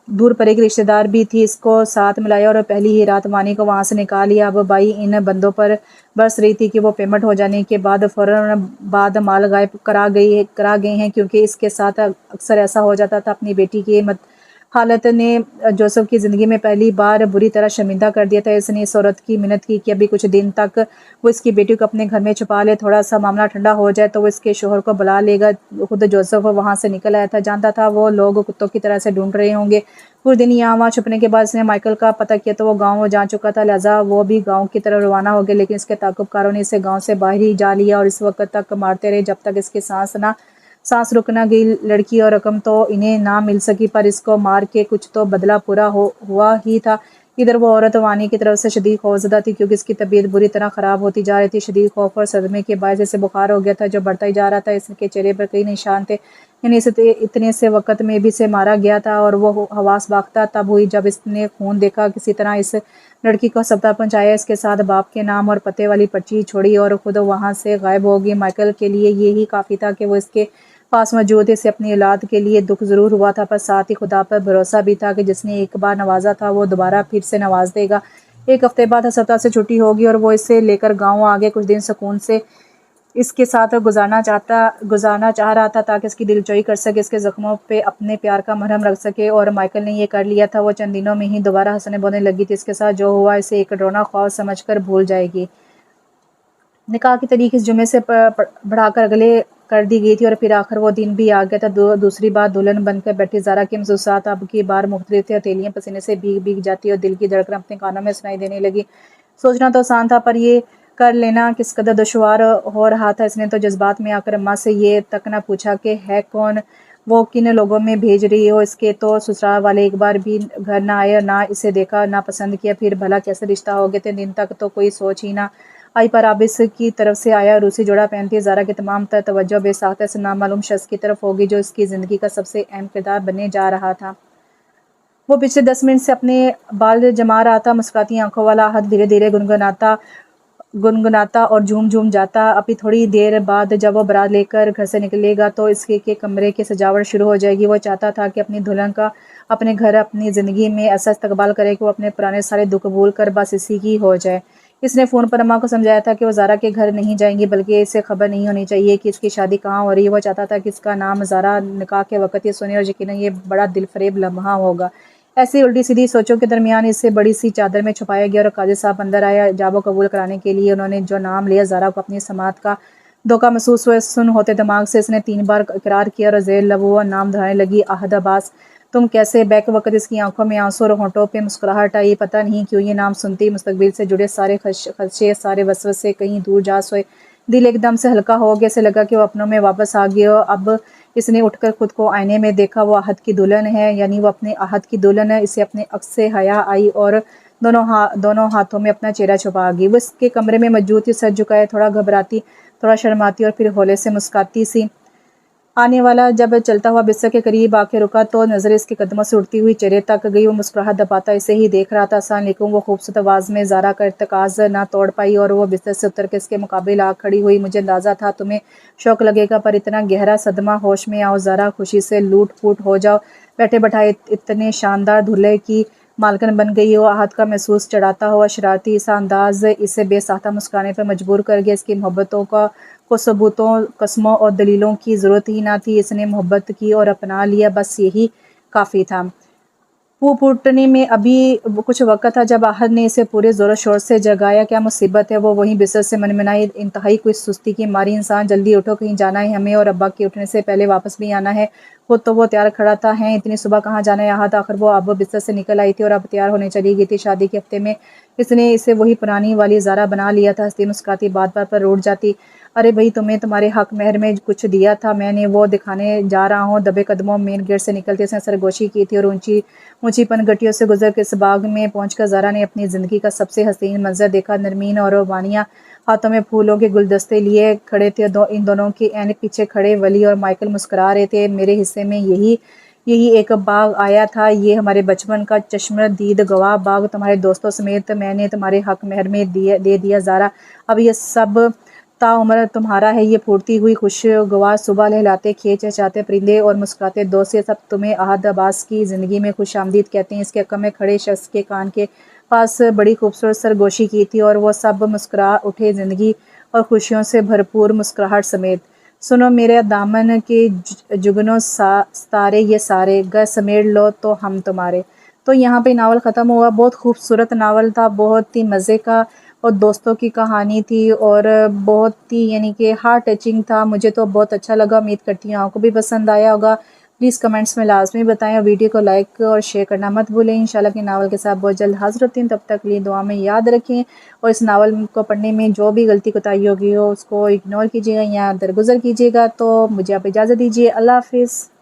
دور پر ایک رشتے دار بھی تھی، اس کو ساتھ ملایا اور پہلی ہی رات وانی کو وہاں سے نکال لیا۔ اب بائی ان بندوں پر برس رہی تھی کہ وہ پیمنٹ ہو جانے کے بعد فوراً بعد مال غائب کرا گئے ہیں، کیونکہ اس کے ساتھ اکثر ایسا ہو جاتا تھا۔ اپنی بیٹی کی حالت نے جوزف کی زندگی میں پہلی بار بری طرح شرمندہ کر دیا تھا۔ اس نے اس عورت کی منت کی کہ ابھی کچھ دن تک وہ اس کی بیٹی کو اپنے گھر میں چھپا لے، تھوڑا سا معاملہ ٹھنڈا ہو جائے تو وہ اس کے شوہر کو بلا لے گا۔ خود جوزف وہاں سے نکل آیا تھا، جانتا تھا وہ لوگ کتوں کی طرح سے ڈھونڈ رہے ہوں گے۔ پورے دن یہاں وہاں چھپنے کے بعد اس نے مائیکل کا پتہ کیا تو وہ گاؤں جا چکا تھا، لہٰذا وہ بھی گاؤں کی طرف روانہ ہو گیا، لیکن اس کے تعاقب کاروں نے اسے گاؤں سے باہر ہی جا لیا اور اس وقت تک مارتے رہے جب تک اس کی سانس رک نہ گئی۔ لڑکی اور رقم تو انہیں نہ مل سکی، پر اس کو مار کے کچھ تو بدلہ پورا ہوا ہی تھا۔ ادھر وہ عورت وانی کی طرف سے شدید خوفزدہ تھی، کیونکہ اس کی طبیعت بری طرح خراب ہوتی جا رہی تھی۔ شدید خوف اور صدمے کے باعث اسے بخار ہو گیا تھا جو بڑھتا ہی جا رہا تھا۔ اس کے چہرے پر کئی نشان تھے، یعنی اتنے سے وقت میں بھی اسے مارا گیا تھا، اور وہ حواس باختہ تب ہوئی جب اس نے خون دیکھا۔ کسی طرح اس لڑکی کو ہسپتال پہنچایا، اس کے ساتھ باپ کے نام اور پتے والی پرچی چھوڑی اور خود وہاں سے غائب ہو گئی۔ مائیکل کے لیے یہی کافی تھا کہ وہ اس کے پاس موجود اسے اپنی اولاد کے لیے دکھ ضرور ہوا تھا، پر ساتھ ہی خدا پر بھروسہ بھی تھا کہ جس نے ایک بار نوازا تھا وہ دوبارہ پھر سے نواز دے گا۔ 1 ہفتے بعد ہسپتال سے چھٹی ہوگی اور وہ اسے لے کر گاؤں آ گئے۔ کچھ دن سکون سے اس کے ساتھ گزارنا چاہ رہا تھا تاکہ اس کی دلجوئی کر سکے، اس کے زخموں پہ اپنے پیار کا مرہم رکھ سکے، اور مائیکل نے یہ کر لیا تھا۔ وہ چند دنوں میں ہی دوبارہ ہنسنے بولنے لگی تھی۔ اس کے ساتھ جو ہوا اسے ایک ڈراؤنا خواب سمجھ کر بھول جائے گی۔ نکاح کی تاریخ اس جمعے سے بڑھا کر اگلے کر دی گئی تھی اور پھر آخر وہ دن بھی آ گیا تھا۔ دوسری بار دلہن بن کر بیٹھی زارا کی محسوسات اب کی بار مختلف تھے۔ ہتھیلیاں پسینے سے بھیگ جاتی اور دل کی دھڑکن اپنے کانوں میں سنائی دینے لگی۔ سوچنا تو آسان تھا پر یہ کر لینا کس قدر دشوار ہو رہا تھا۔ اس نے تو جذبات میں آ کر اماں سے یہ تک نہ پوچھا کہ ہے کون، وہ کن لوگوں میں بھیج رہی ہو۔ اس کے تو سسرال والے ایک بار بھی گھر نہ آئے اور نہ اسے دیکھا نہ پسند کیا، پھر بھلا کیسے رشتہ ہو گئے تھے۔ دن تک تو کوئی سوچ ہی نہ آئی پر اب اس کی طرف سے آیا۔ روسی جوڑا پہنتی زارا کی تمام تر توجہ بے ساختہ اس نامعلوم شخص کی طرف ہوگی جو اس کی زندگی کا سب سے اہم کردار بننے جا رہا تھا۔ وہ پچھلے 10 منٹ سے اپنے بال جما رہا تھا۔ مسکراتی آنکھوں والا احد دھیرے دھیرے گنگناتا اور جھوم جاتا۔ ابھی تھوڑی دیر بعد جب وہ بارات لے کر گھر سے نکلے گا تو اس کے کمرے کی سجاوٹ شروع ہو جائے گی۔ وہ چاہتا تھا کہ اپنی دلہن کا اپنے گھر اپنی زندگی میں ایسا استقبال کرے کہ وہ اپنے پرانے سارے دکھ بھول کر بس اسی کی ہو جائے۔ اس نے فون پر اماں کو سمجھایا تھا کہ وہ زارا کے گھر نہیں جائیں گی، بلکہ اسے خبر نہیں ہونی چاہیے کہ اس کی شادی کہاں ہو رہی ہے۔ وہ چاہتا تھا کہ اس کا نام زارا نکاح کے وقت یہ سنے اور یقیناً یہ بڑا دل فریب لمحہ ہوگا۔ ایسی الٹی سیدھی سوچوں کے درمیان اسے بڑی سی چادر میں چھپایا گیا اور قاضی صاحب اندر آیا۔ ایجاب قبول کرانے کے لیے انہوں نے جو نام لیا، زارا کو اپنی سماعت کا دھوکہ محسوس ہوا۔ سن ہوتے دماغ سے اس نے 3 بار اقرار کیا اور زیر لب وہ نام دہرانے لگی، احد عباس۔ تم کیسے؟ بیک وقت اس کی آنکھوں میں آنسو اور ہونٹوں پہ مسکراہٹ آئی۔ پتہ نہیں کیوں یہ نام سنتے ہی مستقبل سے جڑے سارے خدشے، سارے وسوسے کہیں دور جا سوئے۔ دل ایک دم سے ہلکا ہو گیا، اسے لگا کہ وہ اپنوں میں واپس آ گیا۔ اب اس نے اٹھ کر خود کو آئینے میں دیکھا، وہ احد کی دلہن ہے، یعنی وہ اپنے احد کی دلہن ہے۔ اسے اپنے عکس سے حیا آئی اور دونوں ہاتھوں میں اپنا چہرہ چھپا گئی۔ وہ اس کے کمرے میں موجود تھی، سر جھکائے، تھوڑا گھبراتی، تھوڑا شرماتی اور پھر ہولے سے مسکراتی سی۔ آنے والا جب چلتا ہوا بستر کے قریب آ کے رکا تو نظر اس کے قدموں سے اٹھتی ہوئی چہرے تک گئی۔ وہ مسکراہٹ دباتا اسے ہی دیکھ رہا تھا۔ السلام علیکم، وہ خوبصورت آواز میں زارا کا ارتکاز نہ توڑ پائی اور وہ بستر سے اتر کے اس کے مقابل آ کھڑی ہوئی۔ مجھے اندازہ تھا تمہیں شوق لگے گا، پر اتنا گہرا صدمہ۔ ہوش میں آؤ زارا، خوشی سے لوٹ پوٹ ہو جاؤ، بیٹھے بٹھائے اتنے شاندار دولہے کی مالکن بن گئی ہو۔ احد کا محسوس چڑھاتا ہوا شرارتی سا انداز اسے بے ساختہ مسکرانے پر مجبور کر گیا۔ اس کی محبتوں کو ثبوتوں، قسموں اور دلیلوں کی ضرورت ہی نہ تھی۔ اس نے محبت کی اور اپنا لیا، بس یہی کافی تھا۔ پھوٹنے میں ابھی کچھ وقت تھا جب احد نے اسے پورے زور و شور سے جگایا۔ کیا مصیبت ہے؟ وہ وہیں بستر سے منمنائی، انتہائی کوئی سستی کی ماری انسان۔ جلدی اٹھو، کہیں جانا ہے ہمیں اور ابا کے اٹھنے سے پہلے واپس بھی آنا ہے۔ خود تو وہ تیار کھڑا تھا۔ ہیں اتنی صبح کہاں جانا ہے احد؟ آخر وہ اب بستر سے نکل آئی تھی اور اب تیار ہونے چلی گئی تھی۔ شادی کے ہفتے میں اس نے اسے وہی پرانی والی زارا بنا لیا تھا، ہنستی مسکراتی، بات بات پر روٹھ جاتی۔ ارے بھائی، تمہیں تمہارے حق مہر میں کچھ دیا تھا، میں نے وہ دکھانے جا رہا ہوں۔ دبے قدموں مین گیٹ سے نکلتے اس نے سرگوشی کی تھی اور اونچی پن گٹیوں سے گزر کے اس باغ میں پہنچ کر زارا نے اپنی زندگی کا سب سے حسین منظر دیکھا۔ نرمین اور وانیہ ہاتھوں میں پھولوں کے گلدستے لیے کھڑے تھے۔ ان دونوں کے عین پیچھے کھڑے ولی اور مائیکل مسکرا رہے تھے۔ میرے حصے میں یہی ایک باغ آیا تھا، یہ ہمارے بچپن کا چشمدید گواہ باغ تمہارے دوستوں سمیت میں نے تمہارے حق مہر میں دے دیا زارا۔ اب یہ سب تا عمر تمہارا ہے۔ یہ پھوٹتی ہوئی خوشگوار صبح، لہلاتے کھیت چہچہاتے پرندے اور مسکراتے دوست، یہ سب تمہیں احد عباس کی زندگی میں خوش آمدید کہتے ہیں۔ اس کے حق میں کھڑے شخص کے کان کے پاس بڑی خوبصورت سرگوشی کی تھی اور وہ سب مسکرا اٹھے، زندگی اور خوشیوں سے بھرپور مسکراہٹ سمیت۔ سنو میرے دامن کے جگنوں ستارے یہ سارے، گر سمیٹ لو تو ہم تمہارے۔ تو یہاں پہ ناول ختم ہوا۔ بہت خوبصورت ناول تھا، بہت ہی مزے کا اور دوستوں کی کہانی تھی اور بہت ہی یعنی کہ ہارٹ ٹچنگ تھا۔ مجھے تو بہت اچھا لگا، امید کرتی ہوں آپ کو بھی پسند آیا ہوگا۔ پلیز کمنٹس میں لازمی بتائیں اور ویڈیو کو لائک اور شیئر کرنا مت بھولیں۔ انشاءاللہ کہ ناول کے ساتھ بہت جلد حاضر ہوتی ہیں، تب تک لیے دعا میں یاد رکھیں اور اس ناول کو پڑھنے میں جو بھی غلطی کوتاہی ہوگی ہو اس کو اگنور کیجیے گا یا درگزر کیجیے گا۔ تو مجھے آپ اجازت دیجیے، اللہ حافظ۔